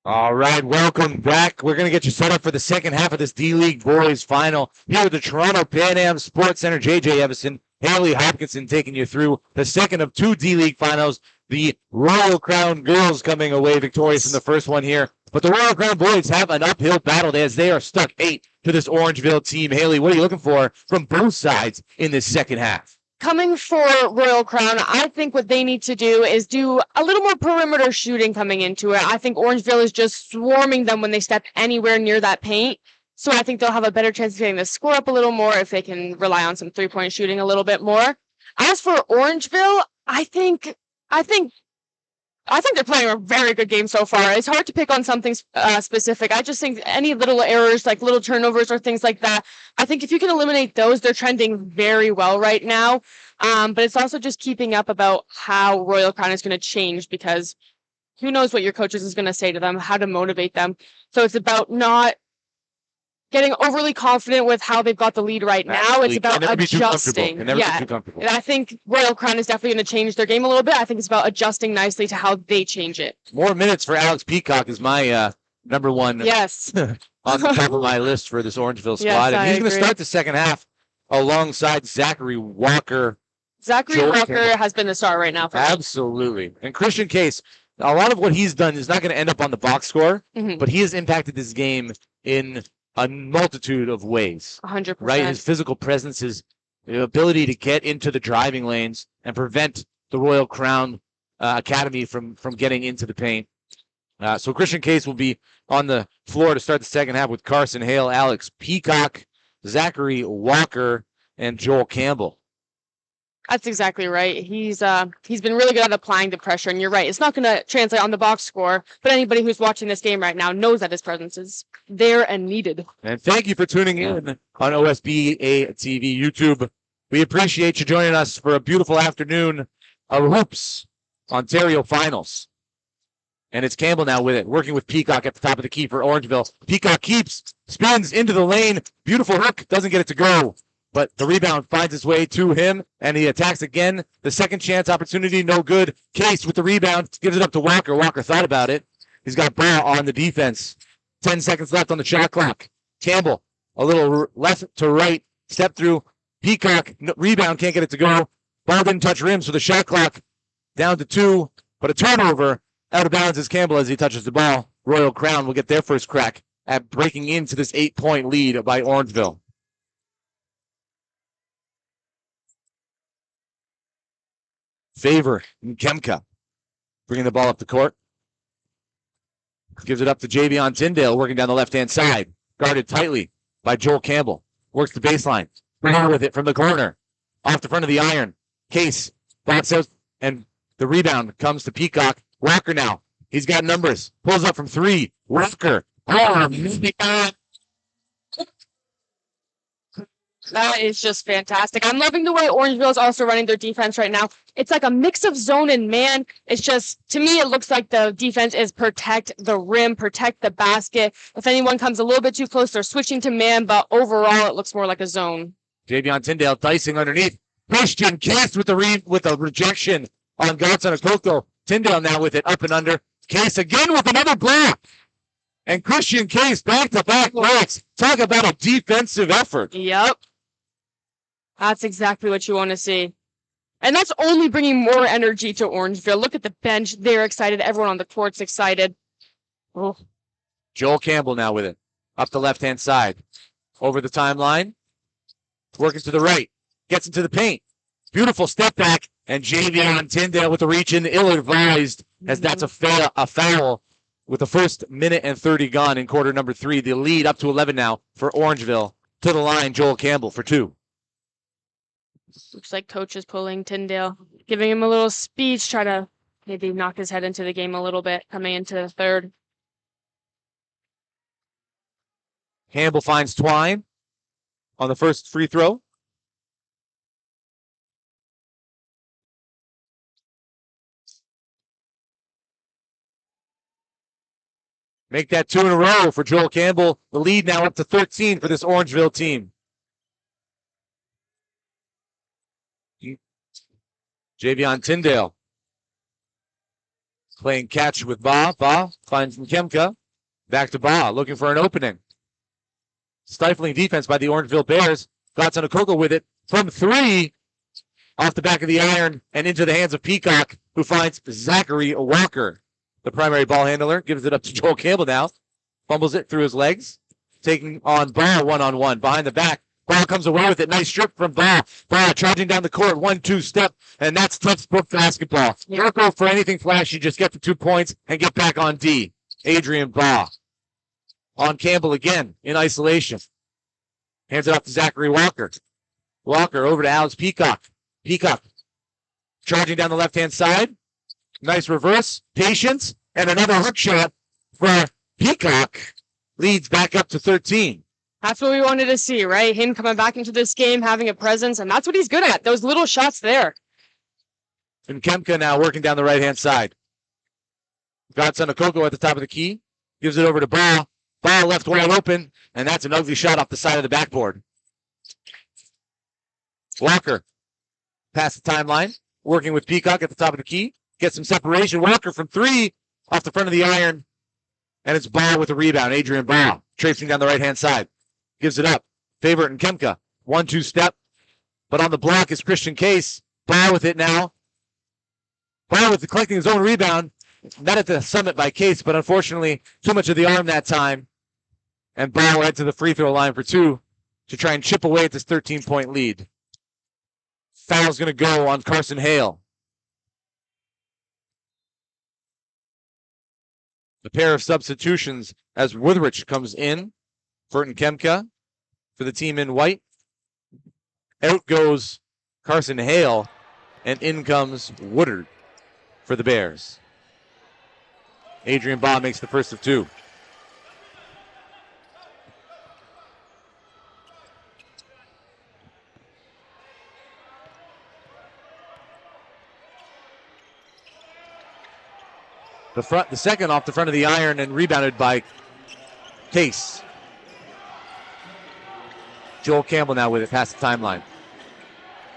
All right, welcome back. We're going to get you set up for the second half of this D-League Boys Final here at the Toronto Pan Am Sports Center. J.J. Evison, Haley Hopkinson taking you through the second of two D-League Finals. The Royal Crown girls coming away victorious in the first one here. But the Royal Crown boys have an uphill battle as they are stuck 8 to this Orangeville team. Haley, what are you looking for from both sides in this second half? Coming for Royal Crown, I think what they need to do is do a little more perimeter shooting coming into it. I think Orangeville is just swarming them when they step anywhere near that paint. So I think they'll have a better chance of getting the score up a little more if they can rely on some three-point shooting a little bit more. As for Orangeville, I think they're playing a very good game so far. It's hard to pick on something specific. I just think any little errors, like little turnovers or things like that, I think if you can eliminate those, they're trending very well right now. But it's also just keeping up about how Royal Crown is going to change, because who knows what your coaches is going to say to them, how to motivate them. So it's about not getting overly confident with how they've got the lead right now. It's about adjusting. Yeah. And I think Royal Crown is definitely going to change their game a little bit. I think it's about adjusting nicely to how they change it. More minutes for Alex Peacock is my number one Yes. on the top of my list for this Orangeville squad. Yes, and he's going to agree. start the second half alongside Zachary Walker. Zachary Walker has been the star right now for me. Absolutely. And Christian Case, a lot of what he's done is not going to end up on the box score, but he has impacted this game in a multitude of ways. 100%. Right? His physical presence, his ability to get into the driving lanes and prevent the Royal Crown Academy from getting into the paint. So Christian Case will be on the floor to start the second half with Carson Hale, Alex Peacock, Zachary Walker, and Joel Campbell. That's exactly right. He's been really good at applying the pressure, and you're right. It's not going to translate on the box score, but anybody who's watching this game right now knows that his presence is there and needed. And thank you for tuning in on OSBA TV YouTube. We appreciate you joining us for a beautiful afternoon of Hoops Ontario Finals. And it's Campbell now with it, working with Peacock at the top of the key for Orangeville. Peacock keeps, spins into the lane. Beautiful hook, doesn't get it to go. But the rebound finds its way to him, and he attacks again. The second chance opportunity, no good. Case with the rebound, gives it up to Walker. Walker thought about it. He's got ball on the defense. 10 seconds left on the shot clock. Campbell, a little left to right, step through. Peacock, rebound, can't get it to go. Ball didn't touch rim, so the shot clock down to 2. But a turnover, out of bounds is Campbell as he touches the ball. Royal Crown will get their first crack at breaking into this 8-point lead by Orangeville. Favor and Kemka bringing the ball up the court. Gives it up to Javion Tyndale working down the left-hand side. Guarded tightly by Joel Campbell. Works the baseline. With it from the corner. Off the front of the iron. Case backs out, and the rebound comes to Peacock. Walker now. He's got numbers. Pulls up from 3. Walker. Oh, that is just fantastic. I'm loving the way Orangeville is also running their defense right now. It's like a mix of zone and man. It's just, to me, it looks like the defense is protect the rim, protect the basket. If anyone comes a little bit too close, they're switching to man, but overall, it looks more like a zone. Javion Tyndale dicing underneath. Christian Case with the rejection on Gatson Okoko. Tyndale now with it up and under. Case again with another block. And Christian Case back-to-back blocks. Talk about a defensive effort. Yep. That's exactly what you want to see. And that's only bringing more energy to Orangeville. Look at the bench. They're excited. Everyone on the court's excited. Oh. Joel Campbell now with it. Up the left-hand side. Over the timeline. Working to the right. Gets into the paint. Beautiful step back. And Javion Tyndale with the reach in, ill-advised, as that's a foul with the first minute and 30 gone in quarter number 3. The lead up to 11 now for Orangeville. To the line, Joel Campbell for 2. Looks like coach is pulling Tyndale, giving him a little speech, try to maybe knock his head into the game a little bit coming into the third. Campbell finds Twine on the first free throw. Make that 2 in a row for Joel Campbell. The lead now up to 13 for this Orangeville team. Javion Tyndale Playing catch with Ba. Ba finds Nkemka. Back to Ba, looking for an opening. Stifling defense by the Orangeville Bears. Godson Okoko with it from 3. Off the back of the iron and into the hands of Peacock, who finds Zachary Walker. The primary ball handler gives it up to Joel Campbell now. Fumbles it through his legs. Taking on Ba one-on-one. Behind the back. Ba comes away with it. Nice strip from Ba. Ba charging down the court. 1-2 step. And that's textbook basketball. Don't go for anything flashy. Just get the 2 points and get back on D. Adrian Ba. On Campbell again in isolation. Hands it off to Zachary Walker. Walker over to Alex Peacock. Peacock charging down the left-hand side. Nice reverse. Patience. And another hook shot for Peacock. Leads back up to 13. That's what we wanted to see, right? Him coming back into this game, having a presence, and that's what he's good at. Those little shots there. And Kemka now working down the right-hand side. Godson Okoko at the top of the key. Gives it over to Ba. Ba left wide open. And that's an ugly shot off the side of the backboard. Walker. Past the timeline. Working with Peacock at the top of the key. Gets some separation. Walker from 3. Off the front of the iron. And it's Ba with the rebound. Adrian Ba. Tracing down the right-hand side. Gives it up. Favorite and Kemka. 1-2 step. But on the block is Christian Case. Ba with it now. Ba with collecting his own rebound. Not at the summit by Case, but unfortunately too much of the arm that time. And Ba will head to the free throw line for 2 to try and chip away at this 13-point lead. Foul's going to go on Carson Hale. A pair of substitutions as Woodrich comes in. Burton Kemka for the team in white. Out goes Carson Hale, and in comes Woodard for the Bears. Adrian Ba makes the first of 2. The second off the front of the iron and rebounded by Case. Joel Campbell now with it past the timeline.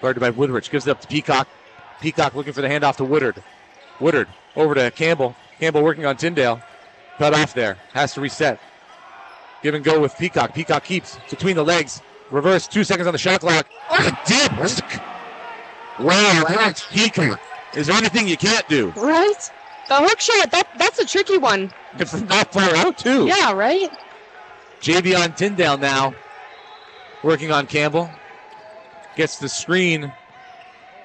Guarded by Woodrich. Gives it up to Peacock. Peacock looking for the handoff to Woodard. Woodard over to Campbell. Campbell working on Tyndale. Cut off there. Has to reset. Give and go with Peacock. Peacock keeps between the legs. Reverse. 2 seconds on the shot clock. Oh, deep. Wow, that's Peacock. Is there anything you can't do? Right? The hook shot, that's a tricky one. And from that far out, too. Yeah, right? Javion Tyndale now working on Campbell. Gets the screen.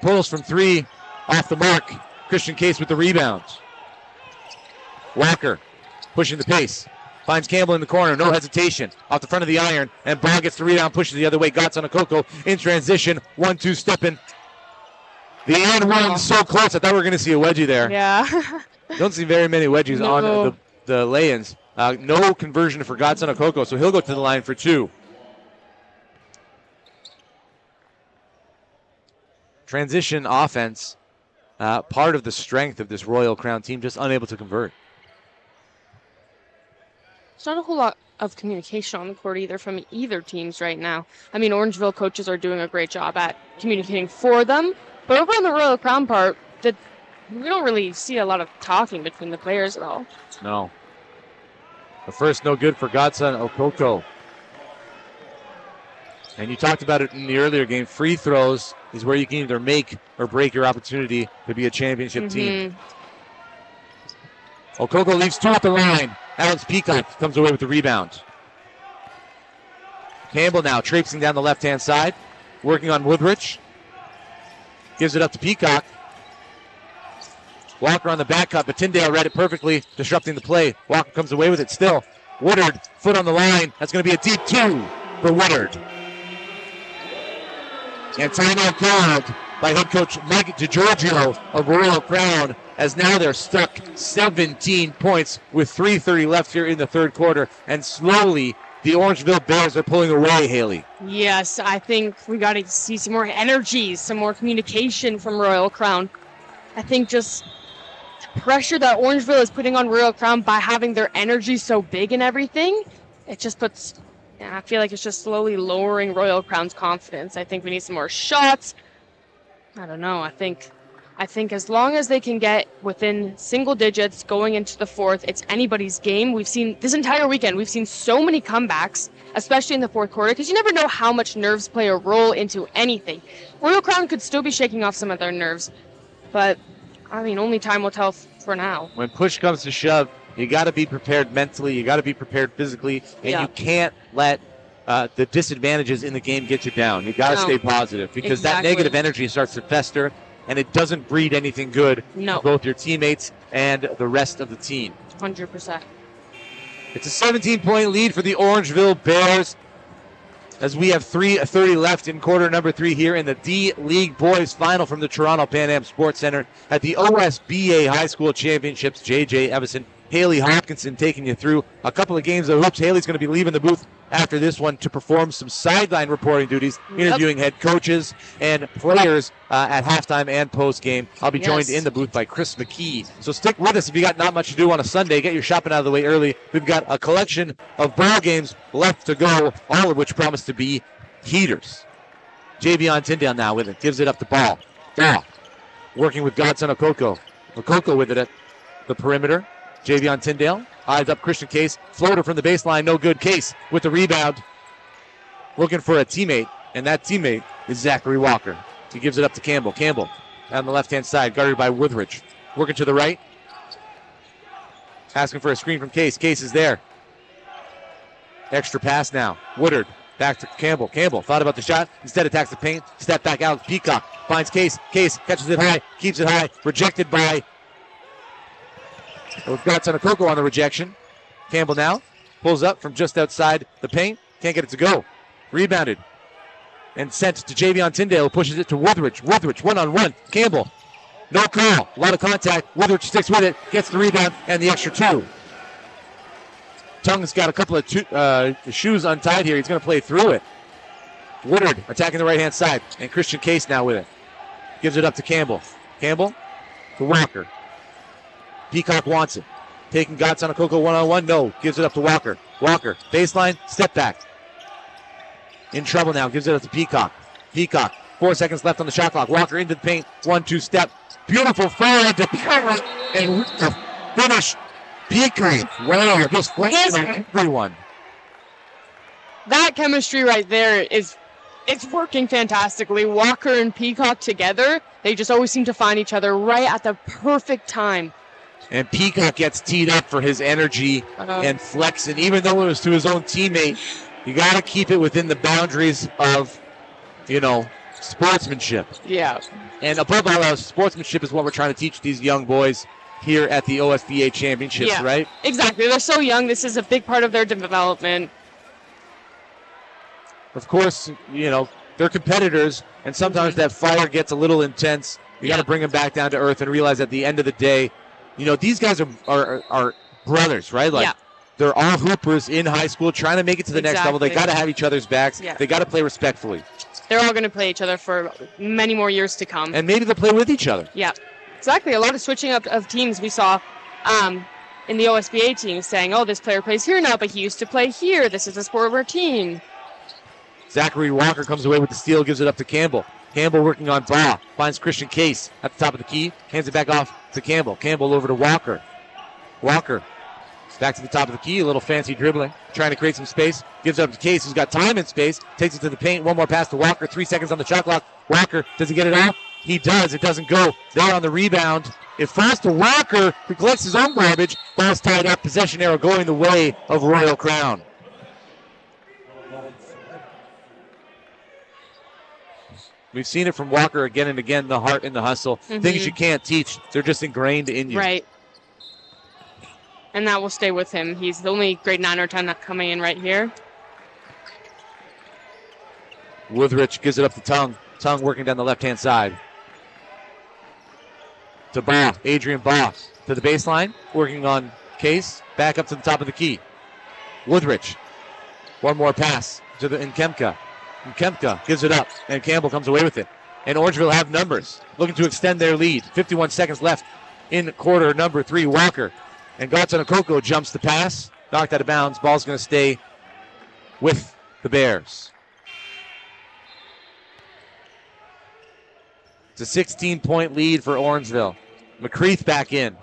Pulls from 3 off the mark. Christian Case with the rebound. Walker pushing the pace. Finds Campbell in the corner. No hesitation. Off the front of the iron. And Ba gets the rebound. Pushes the other way. Godson Okoko in transition. 1-2 stepping. The and one so close. I thought we were going to see a wedgie there. Yeah. Don't see very many wedgies on the lay-ins. No conversion for Godson Okoko, so he'll go to the line for 2. Transition offense, part of the strength of this Royal Crown team, just unable to convert. There's not a whole lot of communication on the court either from either teams right now. I mean, Orangeville coaches are doing a great job at communicating for them, but over on the Royal Crown part, we don't really see a lot of talking between the players at all. No. The first no good for Godson Okoko. And you talked about it in the earlier game. Free throws is where you can either make or break your opportunity to be a championship team. Okoko leaves 2 at the line. Alex Peacock comes away with the rebound. Campbell now traipsing down the left-hand side, working on Woodrich. Gives it up to Peacock. Walker on the back cut, but Tyndale read it perfectly, disrupting the play. Walker comes away with it still. Woodard, foot on the line. That's going to be a deep 2 for Woodard. And timeout called by head coach Mike DiGiorgio of Royal Crown, as now they're stuck 17 points with 3:30 left here in the third quarter. And slowly, the Orangeville Bears are pulling away, Haley. Yes, I think we got to see some more energy, some more communication from Royal Crown. I think just the pressure that Orangeville is putting on Royal Crown by having their energy so big and everything, it just puts... I feel like it's just slowly lowering Royal Crown's confidence. I think we need some more shots. I don't know. I think I think as long as they can get within single digits going into the fourth, it's anybody's game. We've seen this entire weekend, we've seen so many comebacks, especially in the fourth quarter, because you never know how much nerves play a role into anything. Royal Crown could still be shaking off some of their nerves, but, I mean, only time will tell for now. When push comes to shove, you got to be prepared mentally, you got to be prepared physically, and you can't let the disadvantages in the game get you down. You got to stay positive, because that negative energy starts to fester, and it doesn't breed anything good for both your teammates and the rest of the team. 100%. It's a 17-point lead for the Orangeville Bears as we have 3:30 left in quarter number 3 here in the D-League Boys Final from the Toronto Pan Am Sports Center at the OSBA High School Championships. J.J. Evison, Haley Hopkinson taking you through a couple of games of hoops. Haley's going to be leaving the booth after this one to perform some sideline reporting duties, interviewing head coaches and players at halftime and post-game. I'll be joined in the booth by Chris McKee. So stick with us if you got not much to do on a Sunday. Get your shopping out of the way early. We've got a collection of ball games left to go, all of which promise to be heaters. Javion Tyndale now with it. Gives it up to Ball. Working with Godson Okoko. Okoko with it at the perimeter. Javion Tyndale. Eyes up Christian Case. Floater from the baseline. No good. Case with the rebound. Looking for a teammate. And that teammate is Zachary Walker. He gives it up to Campbell. Campbell on the left-hand side. Guarded by Woodridge. Working to the right. Asking for a screen from Case. Case is there. Extra pass now. Woodard. Back to Campbell. Campbell thought about the shot. Instead attacks the paint. Step back out. Peacock finds Case. Case catches it high. Keeps it high. Rejected by... We've got Okoko on the rejection. Campbell now pulls up from just outside the paint. Can't get it to go. Rebounded. And sent to Javion Tyndale, who pushes it to Woodridge. Woodridge, one-on-one. Campbell. No call. A lot of contact. Woodridge sticks with it. Gets the rebound and the extra two. Tung's got a couple of shoes untied here. He's going to play through it. Woodard attacking the right-hand side. And Christian Case now with it. Gives it up to Campbell. Campbell to Walker. Peacock wants it. Taking Godson Okoko one-on-one. No. Gives it up to Walker. Walker. Baseline. Step back. In trouble now. Gives it up to Peacock. Peacock. 4 seconds left on the shot clock. Walker into the paint. 1-2 step. Beautiful fire to Peacock. And with the finish. Peacock. Wow. Just flashing on everyone. That chemistry right there it's working fantastically. Walker and Peacock together. They just always seem to find each other right at the perfect time. And Peacock gets teed up for his energy and flex. And even though it was to his own teammate, you got to keep it within the boundaries of, sportsmanship. Yeah. And above all else, sportsmanship is what we're trying to teach these young boys here at the OSBA Championships, right? Exactly. They're so young. This is a big part of their development. Of course, they're competitors, and sometimes that fire gets a little intense. You got to bring them back down to earth and realize at the end of the day, these guys are brothers, right? They're all hoopers in high school trying to make it to the next level. They got to have each other's backs. Yeah. They got to play respectfully. They're all going to play each other for many more years to come. And maybe they'll play with each other. Yeah, exactly. A lot of switching up of teams we saw in the OSBA team saying, this player plays here now, but he used to play here. This is a sport of our team. Zachary Walker comes away with the steal, gives it up to Campbell. Campbell working on ball. Finds Christian Case at the top of the key. Hands it back off to Campbell. Campbell over to Walker. Walker back to the top of the key. A little fancy dribbling. Trying to create some space. Gives it up to Case, who's got time and space. Takes it to the paint. One more pass to Walker. 3 seconds on the shot clock. Walker, does he get it off? He does. It doesn't go. There on the rebound. It falls to Walker, who collects his own garbage. Ball's tied up. Possession arrow going the way of Royal Crown. We've seen it from Walker again and again, the heart and the hustle. Things you can't teach. They're just ingrained in you. Right. And that will stay with him. He's the only grade 9 or 10 that's coming in right here. Woodridge gives it up to Tung. Tung working down the left-hand side. To Baugh. Adrian Baugh to the baseline. Working on Case. Back up to the top of the key. Woodridge. One more pass to Nkemka. Kempka gives it up, and Campbell comes away with it. And Orangeville have numbers, looking to extend their lead. 51 seconds left in quarter number 3. Walker and Godson Okoko jumps the pass, knocked out of bounds. Ball's going to stay with the Bears. It's It's a 16-point lead for Orangeville. McCreath back in,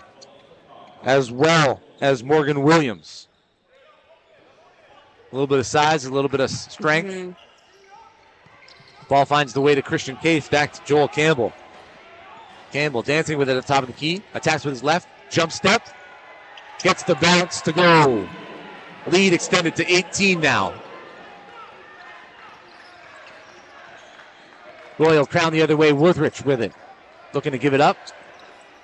as well as Morgan Williams. A little bit of size, a little bit of strength. Mm-hmm. Ball finds the way to Christian Case, back to Joel Campbell. Campbell dancing with it at the top of the key. Attacks with his left. Jump step. Gets the bounce to go. Lead extended to 18 now. Royal Crown the other way. Worthrich with it. Looking to give it up.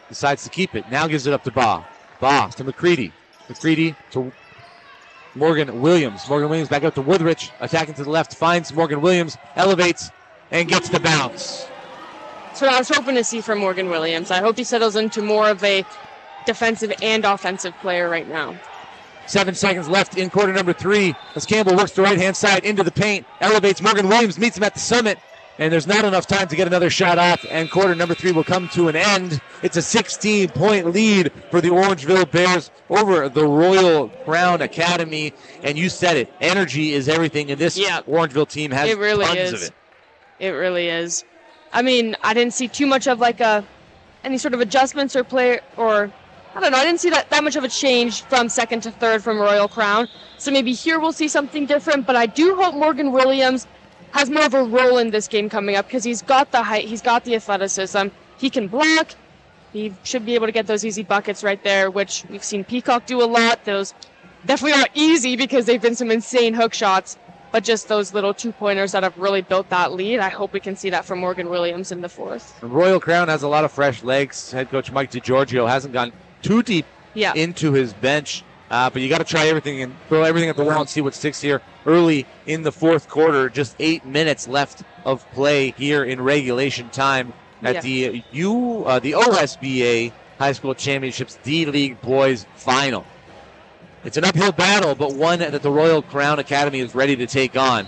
Decides to keep it. Now gives it up to Baugh. Baugh to McCready. McCready to Morgan Williams. Morgan Williams back up to Woodrich. Attacking to the left. Finds Morgan Williams. Elevates and gets the bounce. That's what I was hoping to see from Morgan Williams. I hope he settles into more of a defensive and offensive player right now. 7 seconds left in quarter number 3 as Campbell works the right-hand side into the paint. Elevates. Morgan Williams meets him at the summit. And there's not enough time to get another shot off. And quarter number 3 will come to an end. It's a 16-point lead for the Orangeville Bears over the Royal Crown Academy. And you said it. Energy is everything. And this Orangeville team has tons of it. It really is. I mean, I didn't see too much of any sort of adjustments or play, or I don't know. I didn't see that much of a change from second to third from Royal Crown. So maybe here we'll see something different. But I do hope Morgan Williams has more of a role in this game coming up because he's got the height, he's got the athleticism, he can block, he should be able to get those easy buckets right there, which we've seen Peacock do a lot. Those definitely aren't easy because they've been some insane hook shots, but just those little two-pointers that have really built that lead. I hope we can see that from Morgan Williams in the fourth. Royal Crown has a lot of fresh legs. Head coach Mike DiGiorgio hasn't gone too deep into his bench. But you got to try everything and throw everything at the wall and see what sticks here early in the fourth quarter. Just 8 minutes left of play here in regulation time at the OSBA High School Championships D-League Boys Final. It's an uphill battle, but one that the Royal Crown Academy is ready to take on.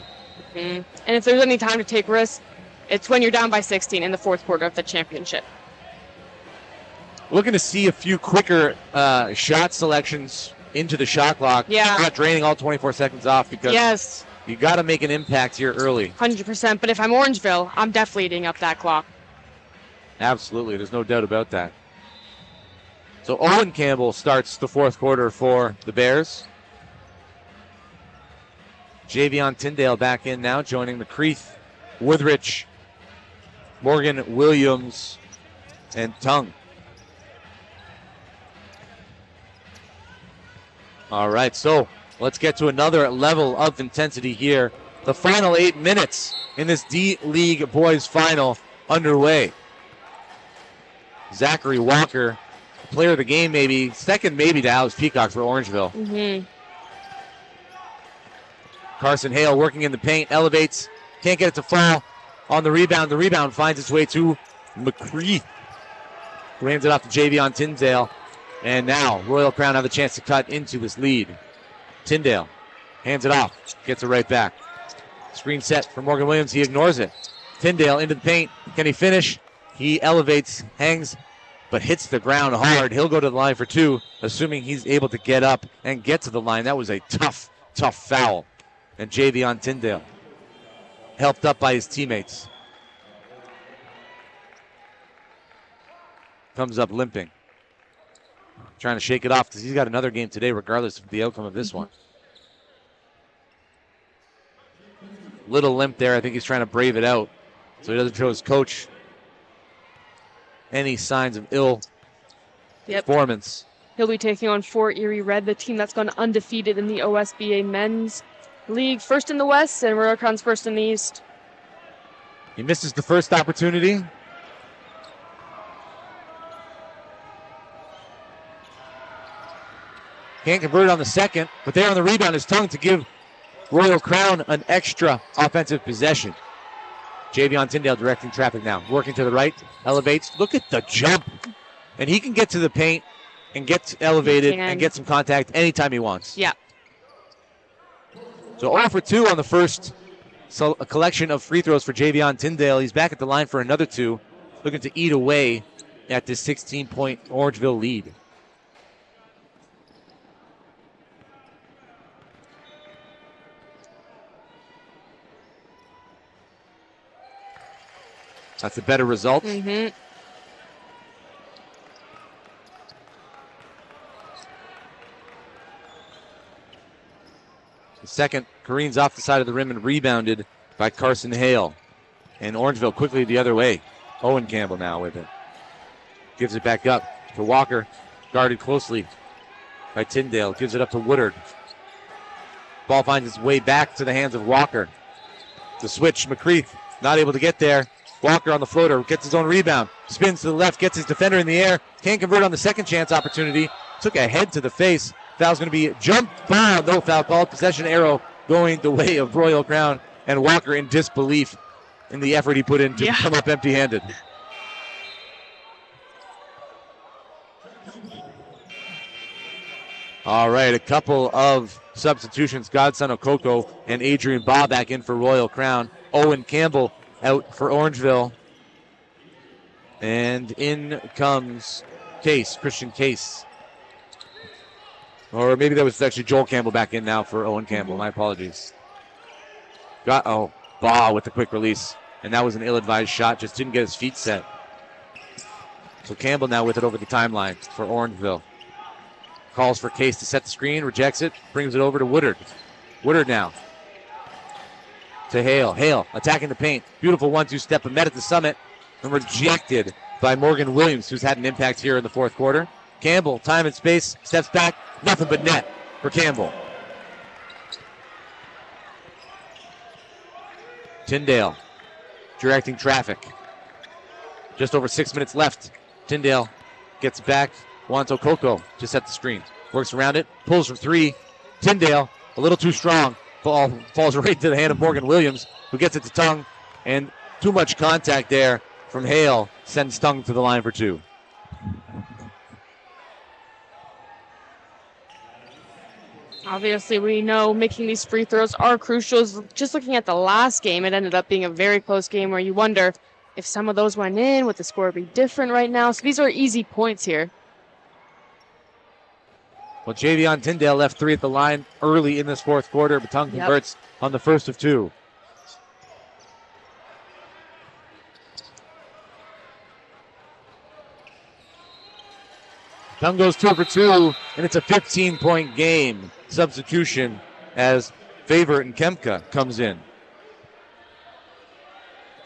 Mm-hmm. And if there's any time to take risks, it's when you're down by 16 in the fourth quarter of the championship. Looking to see a few quicker shot selections into the shot clock. Not draining all 24 seconds off because you got to make an impact here early. 100%. But if I'm Orangeville, I'm definitely eating up that clock. Absolutely. There's no doubt about that. So Owen Campbell starts the fourth quarter for the Bears. Javion Tyndale back in now, joining McCreath, Woodrich, Morgan Williams, and Tung. All right, so let's get to another level of intensity here. The final 8 minutes in this D-League Boys Final underway. Zachary Walker, player of the game maybe, second maybe to Alex Peacock for Orangeville. Mm-hmm. Carson Hale working in the paint, elevates, can't get it to fall on the rebound. The rebound finds its way to McCreath, who hands it off to Javion Tyndale. And now Royal Crown have the chance to cut into this lead. Tyndale hands it off, gets it right back. Screen set for Morgan Williams, he ignores it. Tyndale into the paint, can he finish? He elevates, hangs, but hits the ground hard. He'll go to the line for two, assuming he's able to get up and get to the line. That was a tough foul. And Javion Tyndale, helped up by his teammates, comes up limping. Trying to shake it off because he's got another game today regardless of the outcome of this one. Little limp there. I think he's trying to brave it out so he doesn't show his coach any signs of ill performance. He'll be taking on Fort Erie Red, the team that's gone undefeated in the OSBA Men's League. First in the West, and Royal Crown's first in the East. He misses the first opportunity. Can't convert on the second, but there on the rebound is Tung to give Royal Crown an extra offensive possession. Javion Tyndale directing traffic now. Working to the right, elevates. Look at the jump. And he can get to the paint and get elevated and get some contact anytime he wants. Yeah. So 0 for 2 on the first a collection of free throws for Javion Tyndale. He's back at the line for another two, looking to eat away at this 16-point Orangeville lead. That's a better result. Mm-hmm. The second careens off the side of the rim and rebounded by Carson Hale. And Orangeville quickly the other way. Owen Campbell now with it. Gives it back up to Walker. Guarded closely by Tyndale. Gives it up to Woodard. Ball finds its way back to the hands of Walker. The switch, McCreath not able to get there. Walker on the floater, gets his own rebound. Spins to the left, gets his defender in the air. Can't convert on the second chance opportunity. Took a head to the face. Foul's going to be jump foul. No foul called. Possession arrow going the way of Royal Crown. And Walker in disbelief in the effort he put in to come up empty-handed. All right, a couple of substitutions. Godson Okoko and Adrian Baugh back in for Royal Crown. Owen Campbell out for Orangeville. And in comes Christian Case. Or maybe that was actually Joel Campbell back in now for Owen Campbell. My apologies. Baugh with the quick release. And that was an ill-advised shot. Just didn't get his feet set. So Campbell now with it over the timeline for Orangeville. Calls for Case to set the screen. Rejects it. Brings it over to Woodard. Woodard now to Hale. Hale attacking the paint. Beautiful 1-2 step. But met at the summit. And rejected by Morgan Williams, who's had an impact here in the fourth quarter. Campbell, time and space. Steps back. Nothing but net for Campbell. Tyndale directing traffic. Just over 6 minutes left. Tyndale gets back. Wants Okoko to set the screen. Works around it. Pulls from three. Tyndale, a little too strong. Ball falls right into the hand of Morgan Williams, who gets it to Tongue. And too much contact there from Hale sends Tongue to the line for two. Obviously, we know making these free throws are crucial. Just looking at the last game, it ended up being a very close game where you wonder if some of those went in, would the score be different right now? So these are easy points here. Well, Javion Tyndale left three at the line early in this fourth quarter, but Tongue converts on the first of two. Tongue goes 2 for 2, and it's a 15-point game. Substitution as Favorite and Kemka comes in.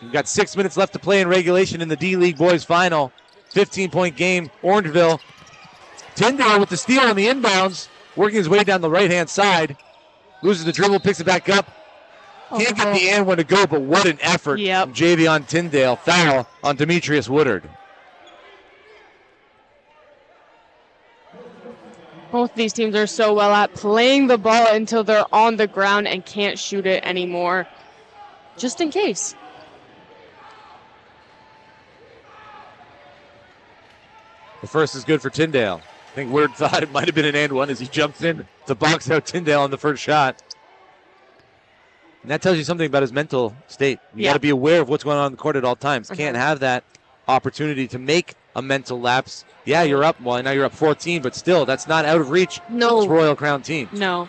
We've got 6 minutes left to play in regulation in the D-League Boys Final. 15-point game, Orangeville. Tyndale with the steal on the inbounds, working his way down the right-hand side. Loses the dribble, picks it back up. Can't get the and one to go, but what an effort from Javion Tyndale. Foul on Demetrius Woodard. Both these teams are so well at playing the ball until they're on the ground and can't shoot it anymore, just in case. The first is good for Tyndale. I think Woodard thought it might have been an and one as he jumps in to box out Tyndale on the first shot. And that tells you something about his mental state. You got to be aware of what's going on in the court at all times. Can't have that opportunity to make a mental lapse. Yeah, you're up. Well, now you're up 14, but still, that's not out of reach. No. It's Royal Crown team. No.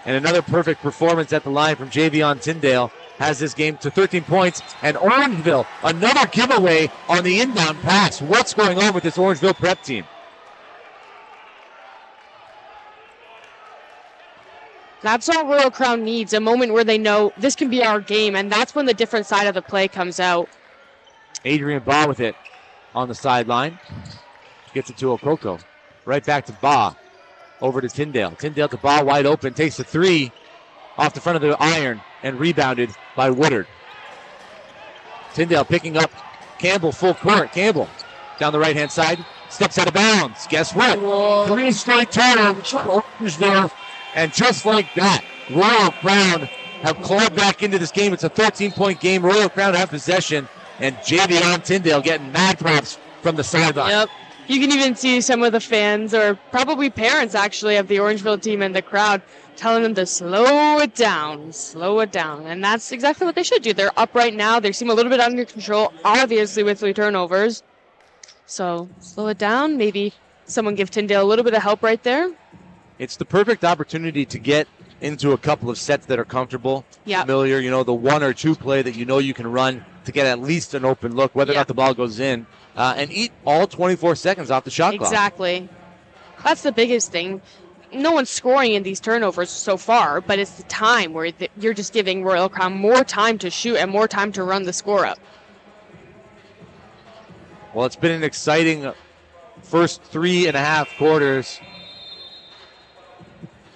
And another perfect performance at the line from Javion Tyndale has this game to 13 points. And Orangeville, another giveaway on the inbound pass. What's going on with this Orangeville prep team? That's all Royal Crown needs, a moment where they know this can be our game, and that's when the different side of the play comes out. Adrian Baugh with it on the sideline. Gets it to Okoko. Right back to Baugh. Over to Tyndale. Tyndale to Baugh, wide open. Takes the three off the front of the iron and rebounded by Woodard. Tyndale picking up Campbell full court. Campbell down the right-hand side. Steps out of bounds. Guess what? Whoa. 3 straight turnovers there. And just like that, Royal Crown have clawed back into this game. It's a 13-point game. Royal Crown have possession. And Javion Tyndale getting mad props from the sideline. Yep. You can even see some of the fans, or probably parents actually, of the Orangeville team in the crowd telling them to slow it down. Slow it down. And that's exactly what they should do. They're up right now. They seem a little bit under control, obviously, with 3 turnovers. So slow it down. Maybe someone give Tyndale a little bit of help right there. It's the perfect opportunity to get into a couple of sets that are comfortable, Yep. familiar, the 1 or 2 play that you can run to get at least an open look, whether or not the ball goes in, and eat all 24 seconds off the shot clock. Exactly. That's the biggest thing. No one's scoring in these turnovers so far, but it's the time where you're just giving Royal Crown more time to shoot and more time to run the score up. Well, it's been an exciting first 3.5 quarters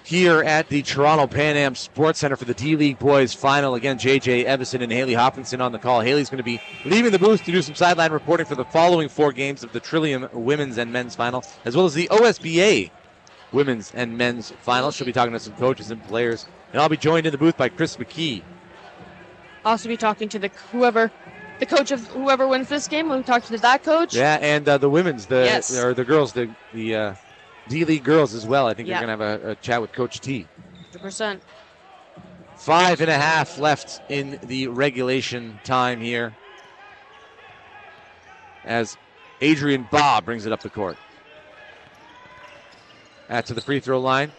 here at the Toronto Pan Am Sports Center for the D-League Boys Final. Again, J.J. Evison and Haley Hopkinson on the call. Haley's going to be leaving the booth to do some sideline reporting for the following 4 games of the Trillium Women's and Men's Final, as well as the OSBA Women's and Men's Final. She'll be talking to some coaches and players. And I'll be joined in the booth by Chris McKee. Also be talking to the coach of whoever wins this game. We'll talk to that coach. Yeah, and the women's, Yes. or the girls, the D-League girls as well. I think you're going to have a chat with Coach T. 100%. 5.5 left in the regulation time here as Adrian Baugh brings it up the court. To the free throw line.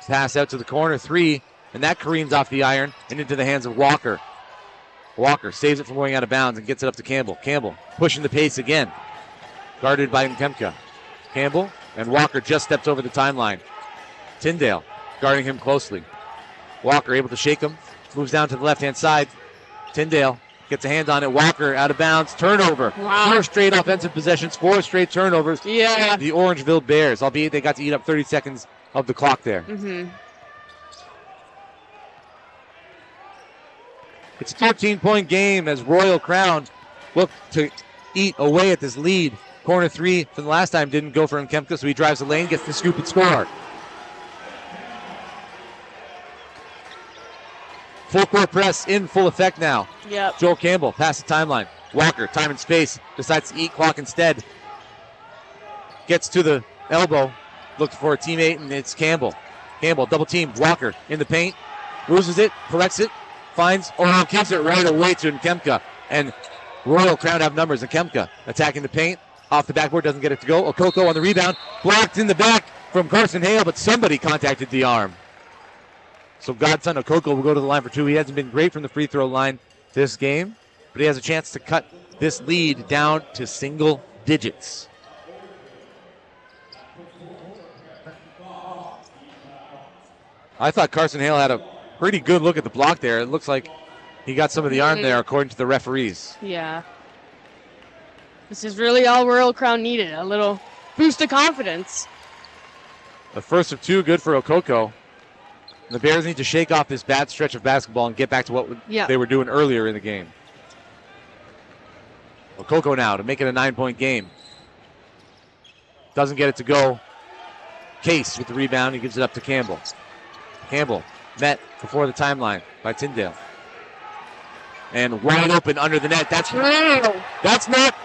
Pass out to the corner, 3, and that careens off the iron and into the hands of Walker. Walker saves it from going out of bounds and gets it up to Campbell. Campbell pushing the pace again. Guarded by Nkemka. Campbell and Walker just steps over the timeline. Tyndale guarding him closely. Walker able to shake him. Moves down to the left-hand side. Tyndale gets a hand on it. Walker out of bounds. Turnover. Wow. 4 straight offensive possessions. 4 straight turnovers. Yeah. The Orangeville Bears, albeit they got to eat up 30 seconds of the clock there. Mm-hmm. It's a 13-point game as Royal Crown look to eat away at this lead. Corner 3 from the last time didn't go for Nkemka, so he drives the lane, gets the scoop and score. Full court press in full effect now. Yep. Joel Campbell past the timeline. Walker, time and space, decides to eat clock instead. Gets to the elbow, looks for a teammate, and it's Campbell. Campbell double teamed. Walker in the paint, loses it, collects it, finds, gives it right away to Nkemka. And Royal Crown have numbers. Nkemka attacking the paint, off the backboard, doesn't get it to go. Okoko on the rebound, blocked in the back from Carson Hale, but somebody contacted the arm. So Godson Okoko will go to the line for 2. He hasn't been great from the free throw line this game, but he has a chance to cut this lead down to single digits. I thought Carson Hale had a pretty good look at the block there. It looks like he got some of the arm there, according to the referees. Yeah. This is really all Royal Crown needed, a little boost of confidence. The first of 2, good for Okoko. The Bears need to shake off this bad stretch of basketball and get back to what they were doing earlier in the game. Okoko now to make it a 9-point game. Doesn't get it to go. Case with the rebound. He gives it up to Campbell. Campbell met before the timeline by Tyndale. And wide open under the net. That's not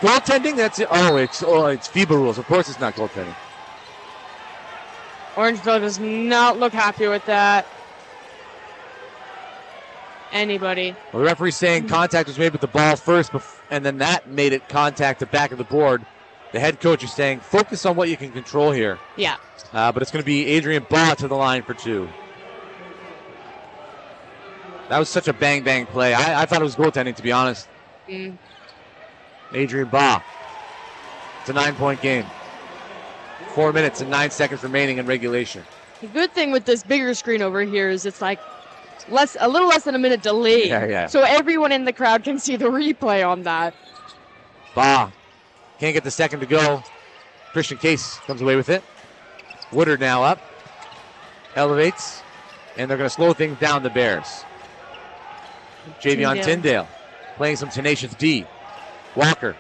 goaltending. That's it. It's FIBA rules. Of course it's not goaltending. Orangeville does not look happy with that. Anybody. Well, the referee's saying contact was made with the ball first, and then that made it contact the back of the board. The head coach is saying, focus on what you can control here. Yeah. But it's going to be Adrian Baugh to the line for 2. That was such a bang-bang play. I thought it was goaltending, to be honest. Adrian Baugh. It's a 9-point game. 4 minutes and 9 seconds remaining in regulation. The good thing with this bigger screen over here is it's like a little less than a minute delay. Yeah. So everyone in the crowd can see the replay on that. Baugh can't get the second to go. Christian Case comes away with it. Woodard now up. Elevates. And they're going to slow things down, the Bears. Javion Tyndale playing some tenacious D. Walker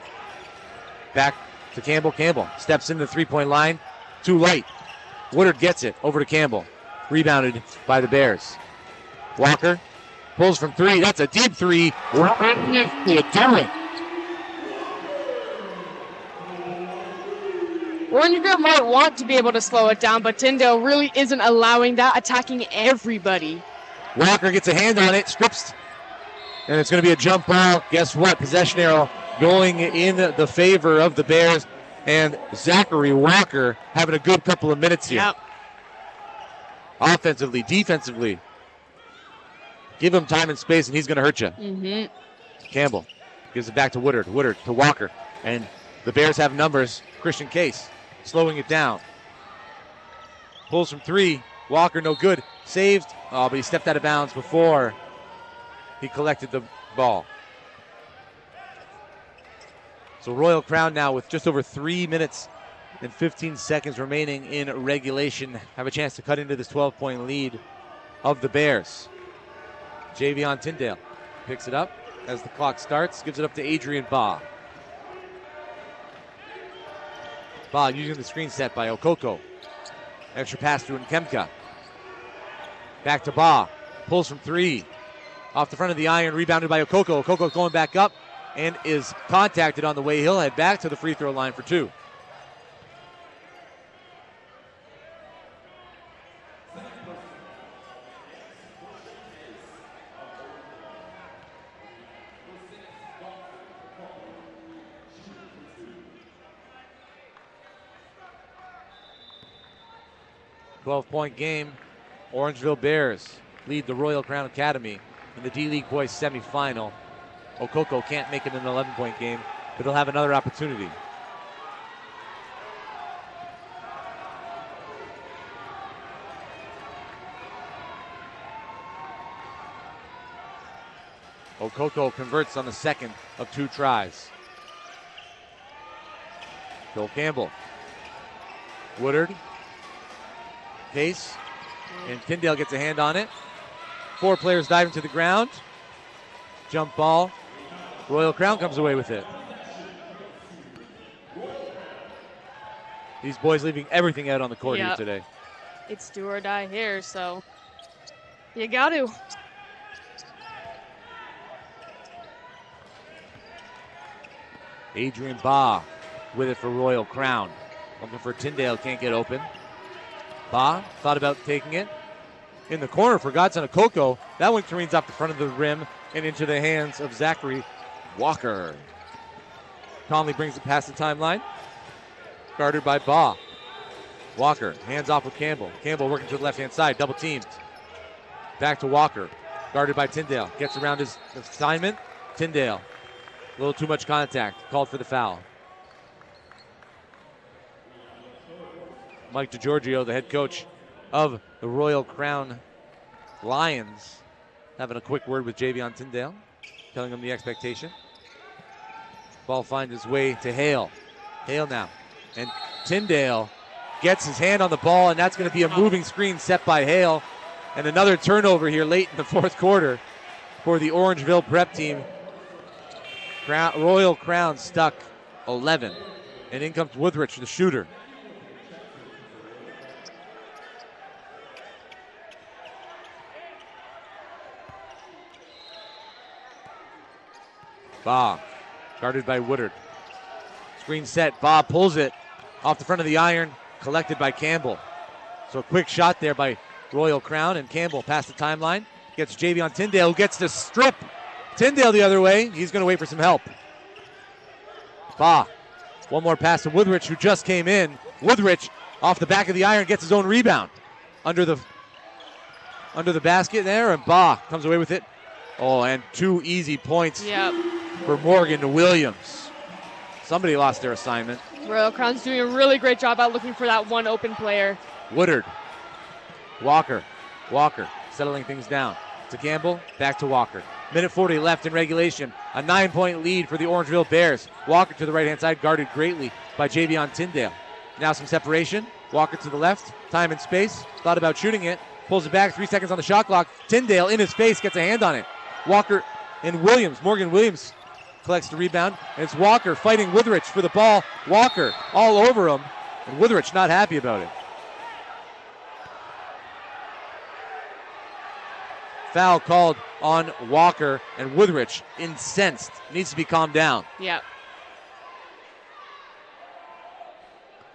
back to Campbell. Campbell steps into the 3-point line. Too light. Woodard gets it over to Campbell. Rebounded by the Bears. Walker pulls from 3. That's a deep 3. Orangeville might want to be able to slow it down, but Tyndale really isn't allowing that, attacking everybody. Walker gets a hand on it, strips, and it's going to be a jump ball. Guess what? Possession arrow going in the favor of the Bears, and Zachary Walker having a good couple of minutes here. Yep. offensively, defensively. Give him time and space, and he's going to hurt you. Campbell gives it back to Woodard. Woodard to Walker. And the Bears have numbers. Christian Case slowing it down. Pulls from three. Walker no good. Saved. Oh, but he stepped out of bounds before he collected the ball. So Royal Crown now with just over 3 minutes and 15 seconds remaining in regulation have a chance to cut into this 12-point lead of the Bears. Javion Tyndale picks it up as the clock starts, gives it up to Adrian Baugh. Baugh using the screen set by Okoko. Extra pass through Nkemka. Back to Baugh. Pulls from three. Off the front of the iron, rebounded by Okoko. Okoko going back up and is contacted on the way. He'll head back to the free throw line for two. .point game. Orangeville Bears lead the Royal Crown Academy in the D-League Boys semifinal. Okoko can't make it an 11-point game, but he'll have another opportunity. Okoko converts on the second of two tries. Joel Campbell. Woodard. Case. And Tyndale gets a hand on it. Four players diving to the ground. Jump ball. Royal Crown comes away with it. These boys leaving everything out on the court here today. It's do or die here, so you got to. Adrian Baugh with it for Royal Crown. Looking for Tyndale, can't get open. Baugh thought about taking it. In the corner for Godson Okoko. That one careens off the front of the rim and into the hands of Zachary Walker. Conley brings it past the timeline. Guarded by Baugh. Walker, hands off with Campbell. Campbell working to the left-hand side, double teamed. Back to Walker, guarded by Tyndale. Gets around his assignment. Tyndale, a little too much contact, called for the foul. Mike DiGiorgio, the head coach of the Royal Crown Lions, having a quick word with Javion Tyndale, telling him the expectation. Ball finds its way to Hale. Hale now. And Tyndale gets his hand on the ball, and that's going to be a moving screen set by Hale. And another turnover here late in the fourth quarter for the Orangeville prep team. Royal Crown stuck 11. And in comes Woodrich, the shooter. Baugh, guarded by Woodard. Screen set, Baugh pulls it off the front of the iron, collected by Campbell. So a quick shot there by Royal Crown, and Campbell past the timeline. Gets Javion Tyndale, who gets to strip Tyndale the other way. He's going to wait for some help. Baugh, one more pass to Woodrich, who just came in. Woodrich off the back of the iron gets his own rebound under the basket there, and Baugh comes away with it. Oh, and two easy points for Morgan Williams. Somebody lost their assignment. Royal Crown's doing a really great job out looking for that one open player. Woodard. Walker settling things down. To Campbell, back to Walker. Minute 40 left in regulation. A 9-point lead for the Orangeville Bears. Walker to the right-hand side, guarded greatly by Javion Tyndale. Now some separation. Walker to the left. Time and space. Thought about shooting it. Pulls it back. 3 seconds on the shot clock. Tyndale in his face gets a hand on it. Walker and Williams. Morgan Williams collects the rebound. And it's Walker fighting Woodrich for the ball. Walker all over him. And Woodrich not happy about it. Foul called on Walker, and Woodrich incensed. Needs to be calmed down. Yeah.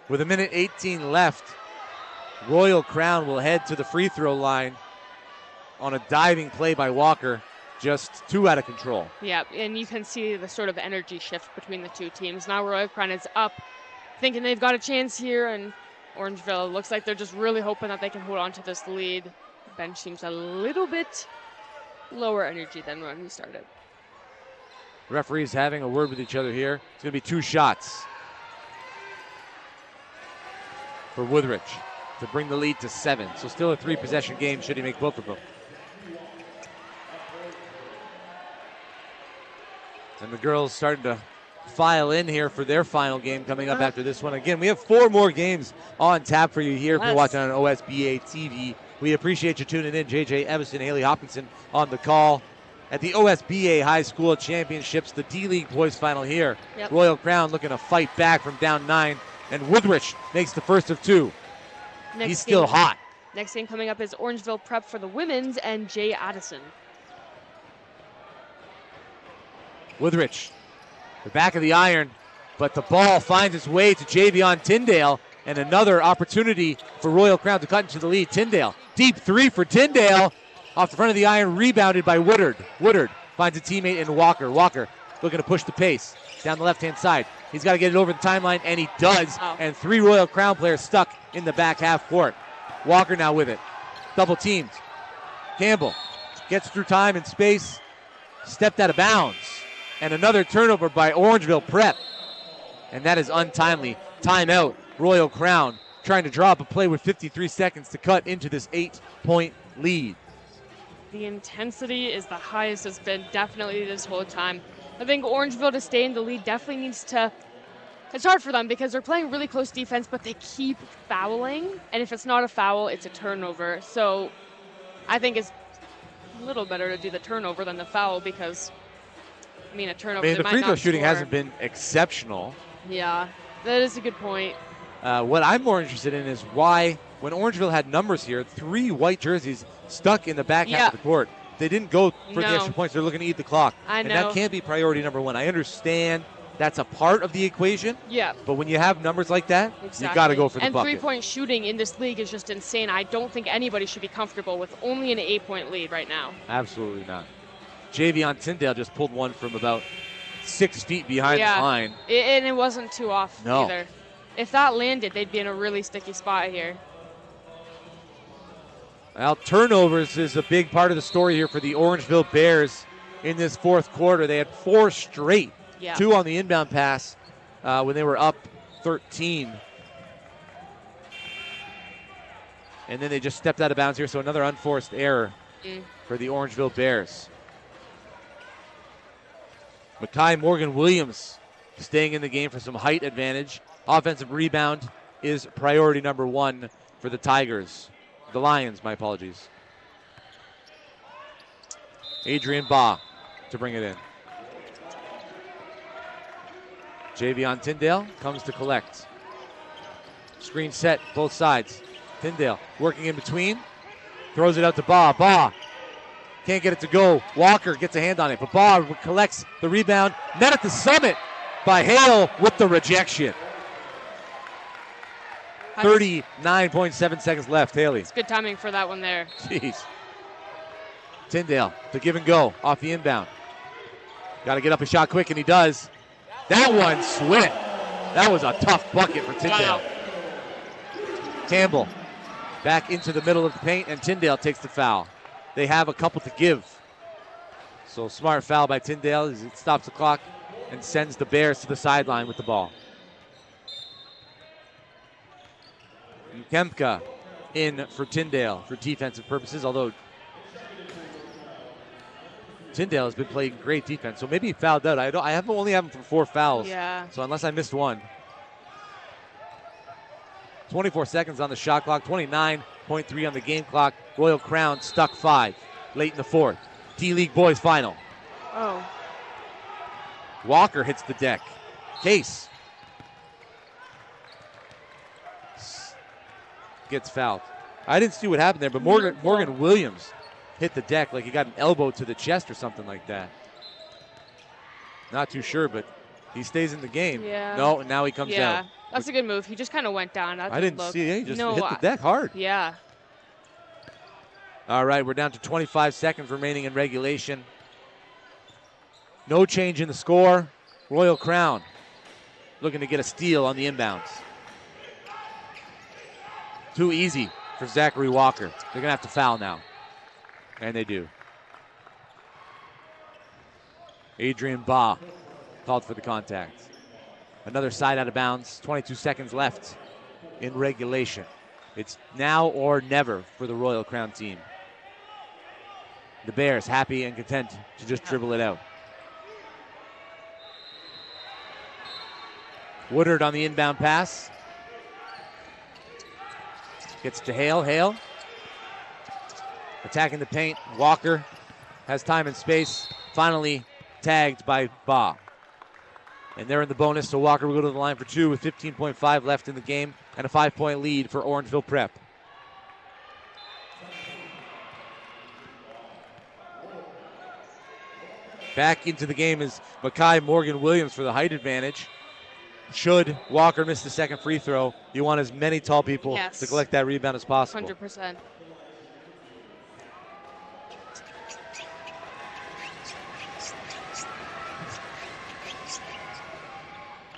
With a minute 18 left, Royal Crown will head to the free throw line on a diving play by Walker. Just too out of control. Yeah, and you can see the sort of energy shift between the two teams. Now Royal Crown is up, thinking they've got a chance here, and Orangeville looks like they're just really hoping that they can hold on to this lead. The bench seems a little bit lower energy than when we started. Referees having a word with each other here. It's going to be 2 shots for Woodrich to bring the lead to 7. So still a 3-possession game should he make both of them. And the girls starting to file in here for their final game coming up after this one. Again, we have 4 more games on tap for you here if you're watching on OSBA TV. We appreciate you tuning in. JJ Evison, Haley Hopkinson on the call. At the OSBA High School Championships, the D-League boys final here. Yep. Royal Crown looking to fight back from down 9. And Woodrich makes the first of 2. He's still hot. Next game coming up is Orangeville Prep for the women's and Jay Addison. Woodrich, the back of the iron, but the ball finds its way to Javion Tyndale, and another opportunity for Royal Crown to cut into the lead. Tyndale, deep 3 for Tyndale. Off the front of the iron, rebounded by Woodard. Woodard finds a teammate in Walker. Walker looking to push the pace down the left-hand side. He's got to get it over the timeline, and he does. Oh. And 3 Royal Crown players stuck in the back half court. Walker now with it. Double teamed. Campbell gets through time and space. Stepped out of bounds. And another turnover by Orangeville Prep. And that is untimely. Timeout. Royal Crown trying to draw up a play with 53 seconds to cut into this 8-point lead. The intensity is the highest it's been definitely this whole time. I think Orangeville to stay in the lead definitely needs to. It's hard for them because they're playing really close defense, but they keep fouling. And if it's not a foul, it's a turnover. So I think it's a little better to do the turnover than the foul because, I mean, a turnover. The free throw shooting hasn't been exceptional. Yeah, that is a good point. What I'm more interested in is why, when Orangeville had numbers here, 3 white jerseys stuck in the back half of the court. They didn't go for the extra points. They're looking to eat the clock. I know. And that can't be priority number 1. I understand that's a part of the equation. Yeah. But when you have numbers like that, exactly. you got to go for the bucket. And 3-point shooting in this league is just insane. I don't think anybody should be comfortable with only an 8-point lead right now. Absolutely not. Javion Tyndale just pulled one from about 6 feet behind the line. And it wasn't too off No. either. If that landed, they'd be in a really sticky spot here. Well, turnovers is a big part of the story here for the Orangeville Bears in this 4th quarter. They had 4 straight, 2 on the inbound pass when they were up 13. And then they just stepped out of bounds here, so another unforced error for the Orangeville Bears. Makai Morgan-Williams staying in the game for some height advantage. Offensive rebound is priority number 1 for the Tigers. The Lions, my apologies. Adrian Baugh to bring it in. Javion Tyndale comes to collect. Screen set, both sides. Tyndale working in between. Throws it out to Baugh. Baugh can't get it to go. Walker gets a hand on it, but Baugh collects the rebound. Met at the summit by Hale with the rejection. 39.7 seconds left, Haley. It's good timing for that one there. Jeez. Tyndale to give and go off the inbound. Got to get up a shot quick, and he does. That one, Swint. That was a tough bucket for Tyndale. Wow. Campbell back into the middle of the paint, and Tyndale takes the foul. They have a couple to give. So smart foul by Tyndale as it stops the clock and sends the Bears to the sideline with the ball. Kempka in for Tyndale for defensive purposes, although Tyndale has been playing great defense, so maybe he fouled out. I have only have him for 4 fouls. Yeah. So unless I missed one. 24 seconds on the shot clock, 29.3 on the game clock. Royal Crown stuck 5 late in the 4th. D-League boys final. Oh. Walker hits the deck. Case gets fouled. I didn't see what happened there, but Morgan Williams hit the deck like he got an elbow to the chest or something like that. Not too sure, but he stays in the game. Yeah. No, and now he comes out. Yeah, that's a good move. He just kind of went down. I didn't see it. He just hit the deck hard. Yeah. All right, we're down to 25 seconds remaining in regulation. No change in the score. Royal Crown looking to get a steal on the inbounds. Too easy for Zachary Walker. They're going to have to foul now. And they do. Adrian Baugh called for the contact. Another side out of bounds. 22 seconds left in regulation. It's now or never for the Royal Crown team. The Bears happy and content to just dribble it out. Woodard on the inbound pass. Gets to Hale. Hale attacking the paint. Walker has time and space. Finally tagged by Baugh. And they're in the bonus, so Walker will go to the line for two with 15.5 left in the game and a 5-point lead for Orangeville Prep. Back into the game is Makai Morgan-Williams for the height advantage. Should Walker miss the second free throw, you want as many tall people to collect that rebound as possible. 100%.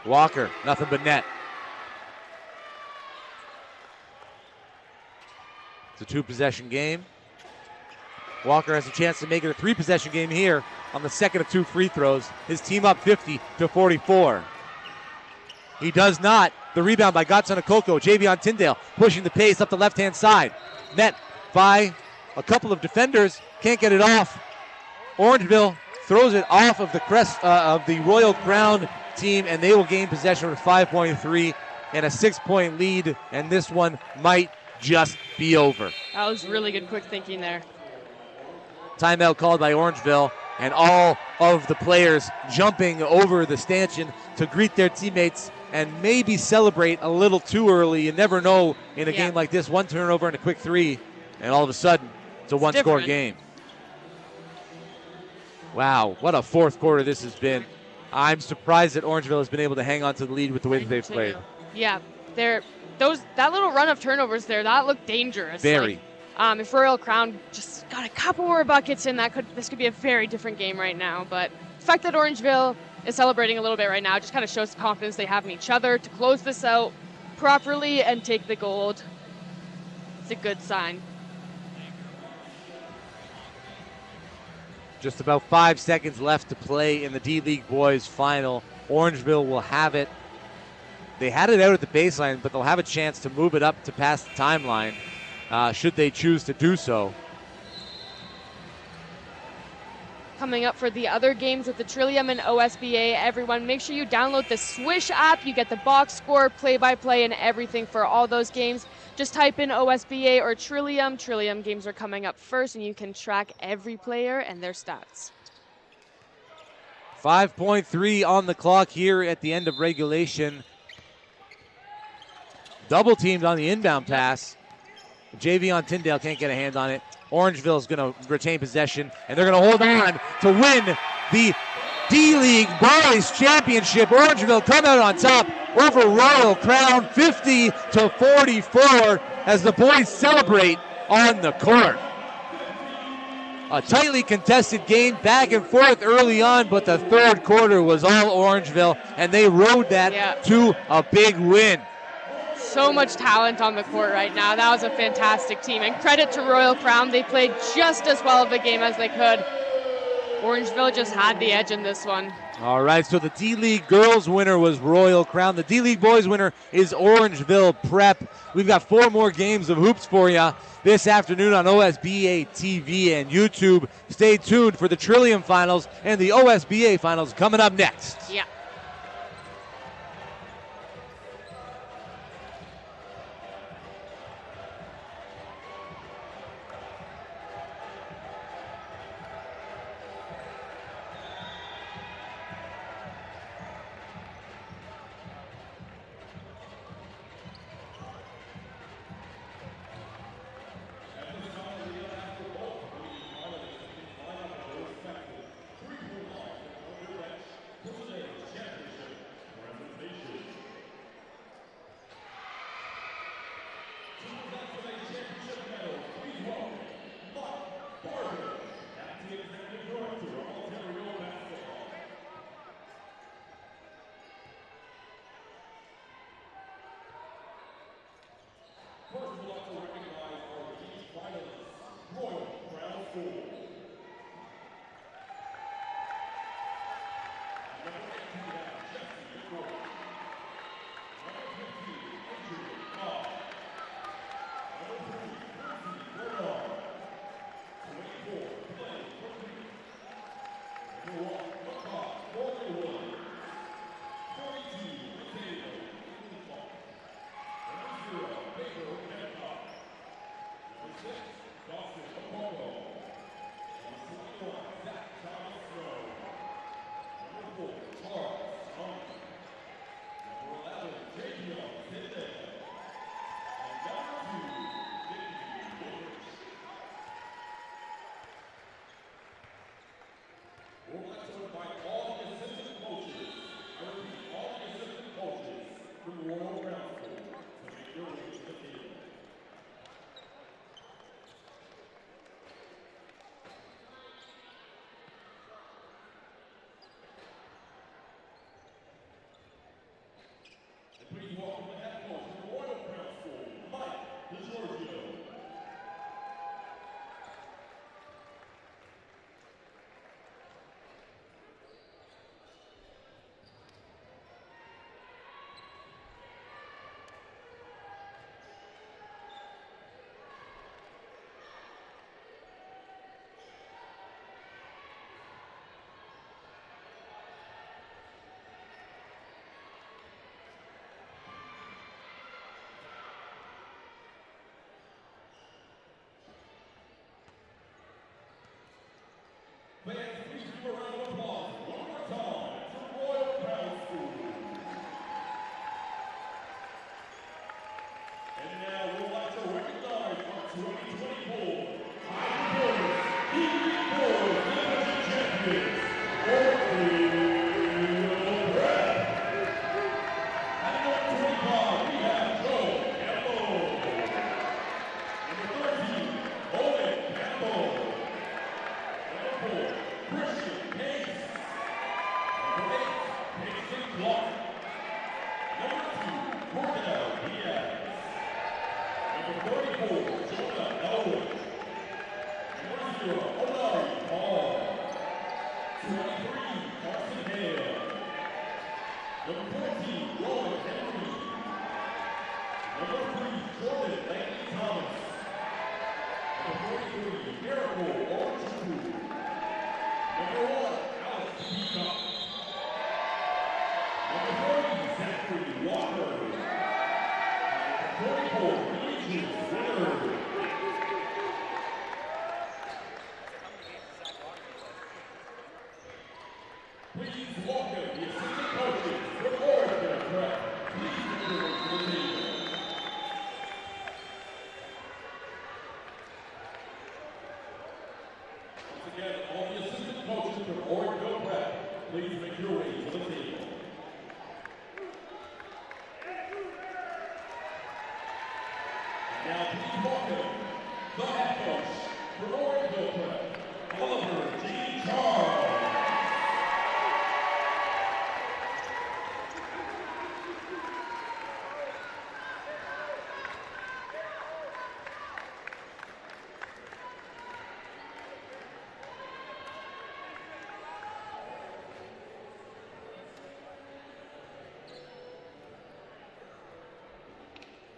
Walker, nothing but net. It's a two-possession game. Walker has a chance to make it a three-possession game here on the second of two free throws. His team up 50-44. He does not. The rebound by Godson Okoko. Javion Tyndale pushing the pace up the left-hand side. Met by a couple of defenders. Can't get it off. Orangeville throws it off of the crest of the Royal Crown team, and they will gain possession with 5.3 and a 6-point lead, and this one might just be over. That was really good quick thinking there. Timeout called by Orangeville, and all of the players jumping over the stanchion to greet their teammates and maybe celebrate a little too early. You never know in a game like this. One turnover and a quick three, and all of a sudden, it's a one-score game. Wow, what a fourth quarter this has been. I'm surprised that Orangeville has been able to hang on to the lead with the way that they've played. Yeah, that little run of turnovers there, that looked dangerous. Very. If Royal Crown just got a couple more buckets in, this could be a very different game right now. But the fact that Orangeville is celebrating a little bit right now just kind of shows the confidence they have in each other to close this out properly and take the gold. It's a good sign. Just about 5 seconds left to play in the D-League Boys final. Orangeville will have it. They had it out at the baseline, but they'll have a chance to move it up to past the timeline should they choose to do so. Coming up for the other games with the Trillium and OSBA, everyone, make sure you download the Swish app. You get the box score, play-by-play, and everything for all those games. Just type in OSBA or Trillium. Trillium games are coming up first, and you can track every player and their stats. 5.3 on the clock here at the end of regulation. Double teamed on the inbound pass. Javion Tyndale can't get a hand on it. Orangeville is going to retain possession, and they're going to hold on to win the D-League Boys Championship. Orangeville come out on top over Royal Crown, 50-44, as the boys celebrate on the court. A tightly contested game, back and forth early on, but the third quarter was all Orangeville, and they rode that to a big win. So much talent on the court right now. That was a fantastic team. And credit to Royal Crown. They played just as well of a game as they could. Orangeville just had the edge in this one. All right, so the D-League girls winner was Royal Crown. The D-League boys winner is Orangeville Prep. We've got 4 more games of hoops for you this afternoon on OSBA TV and YouTube. Stay tuned for the Trillium Finals and the OSBA Finals coming up next. Yeah. Please welcome the head coach of the Royal Crown School, Mike DeGiorgio. Fans, please give a round of applause one more time to Royal Crown School. And now we'd like to recognize our 2024 High Performance Evening Boys Division Champions, Orangeville Prep. At number 25, we have Joe Campbell. Number 13, Owen Campbell. Christian Case. Number 8, Mason Clark. Number 2, Cordell Diaz. Number 34, Jonah Elwood. Number 0, Onari Paul. 23, Carson Hale. Number 14, Rowan Henry. Number 3, Jordan Langley Thomas. Number 43, Miracle Orange. Number 1, Alex Peacock. Number 30, Zachary Walker. Number 44, Regis Winner. Please welcome the assistant coaches for Orangeville Prep. Please welcome to the team. Once again, all the assistant coaches from Orangeville Prep, please make your way to the table. Now please welcome the head coach for Orangeville Prep, Oliver G. Charles.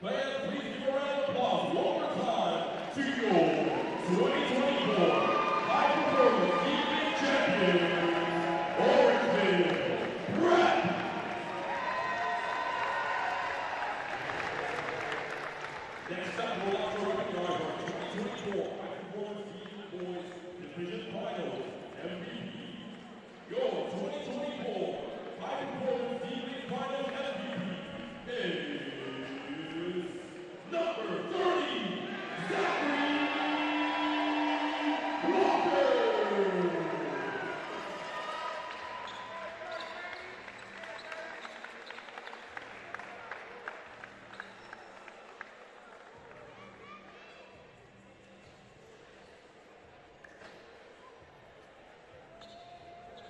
Fans, please give a round of applause one more time to your 2024 High Performance Evening Champions, Orangeville Prep. Next up, we'll also recognize our 2024 High Performance Evening Boys Division Finals MVP. Your 2024 High Performance Evening Finals MVP is number 30, Zachary Walker.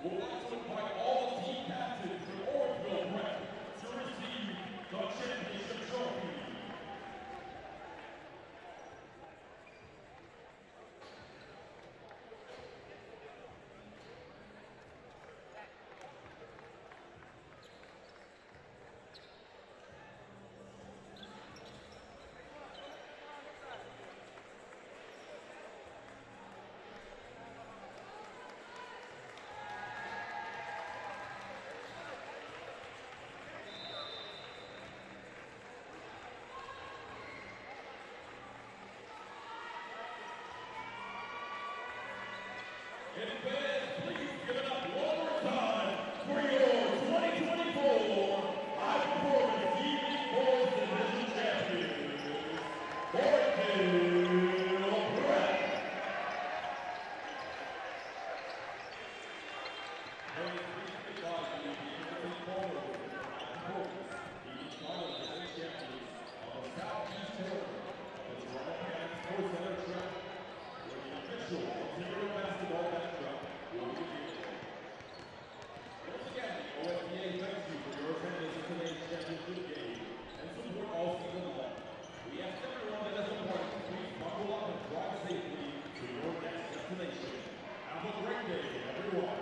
We'll also invite all the team captains from Orangeville Prep to receive the championship trophy. Please give it up one more time for your 2024 High Performance D-League Boys Division Champions, Orangeville Prep. Have a great day, everyone.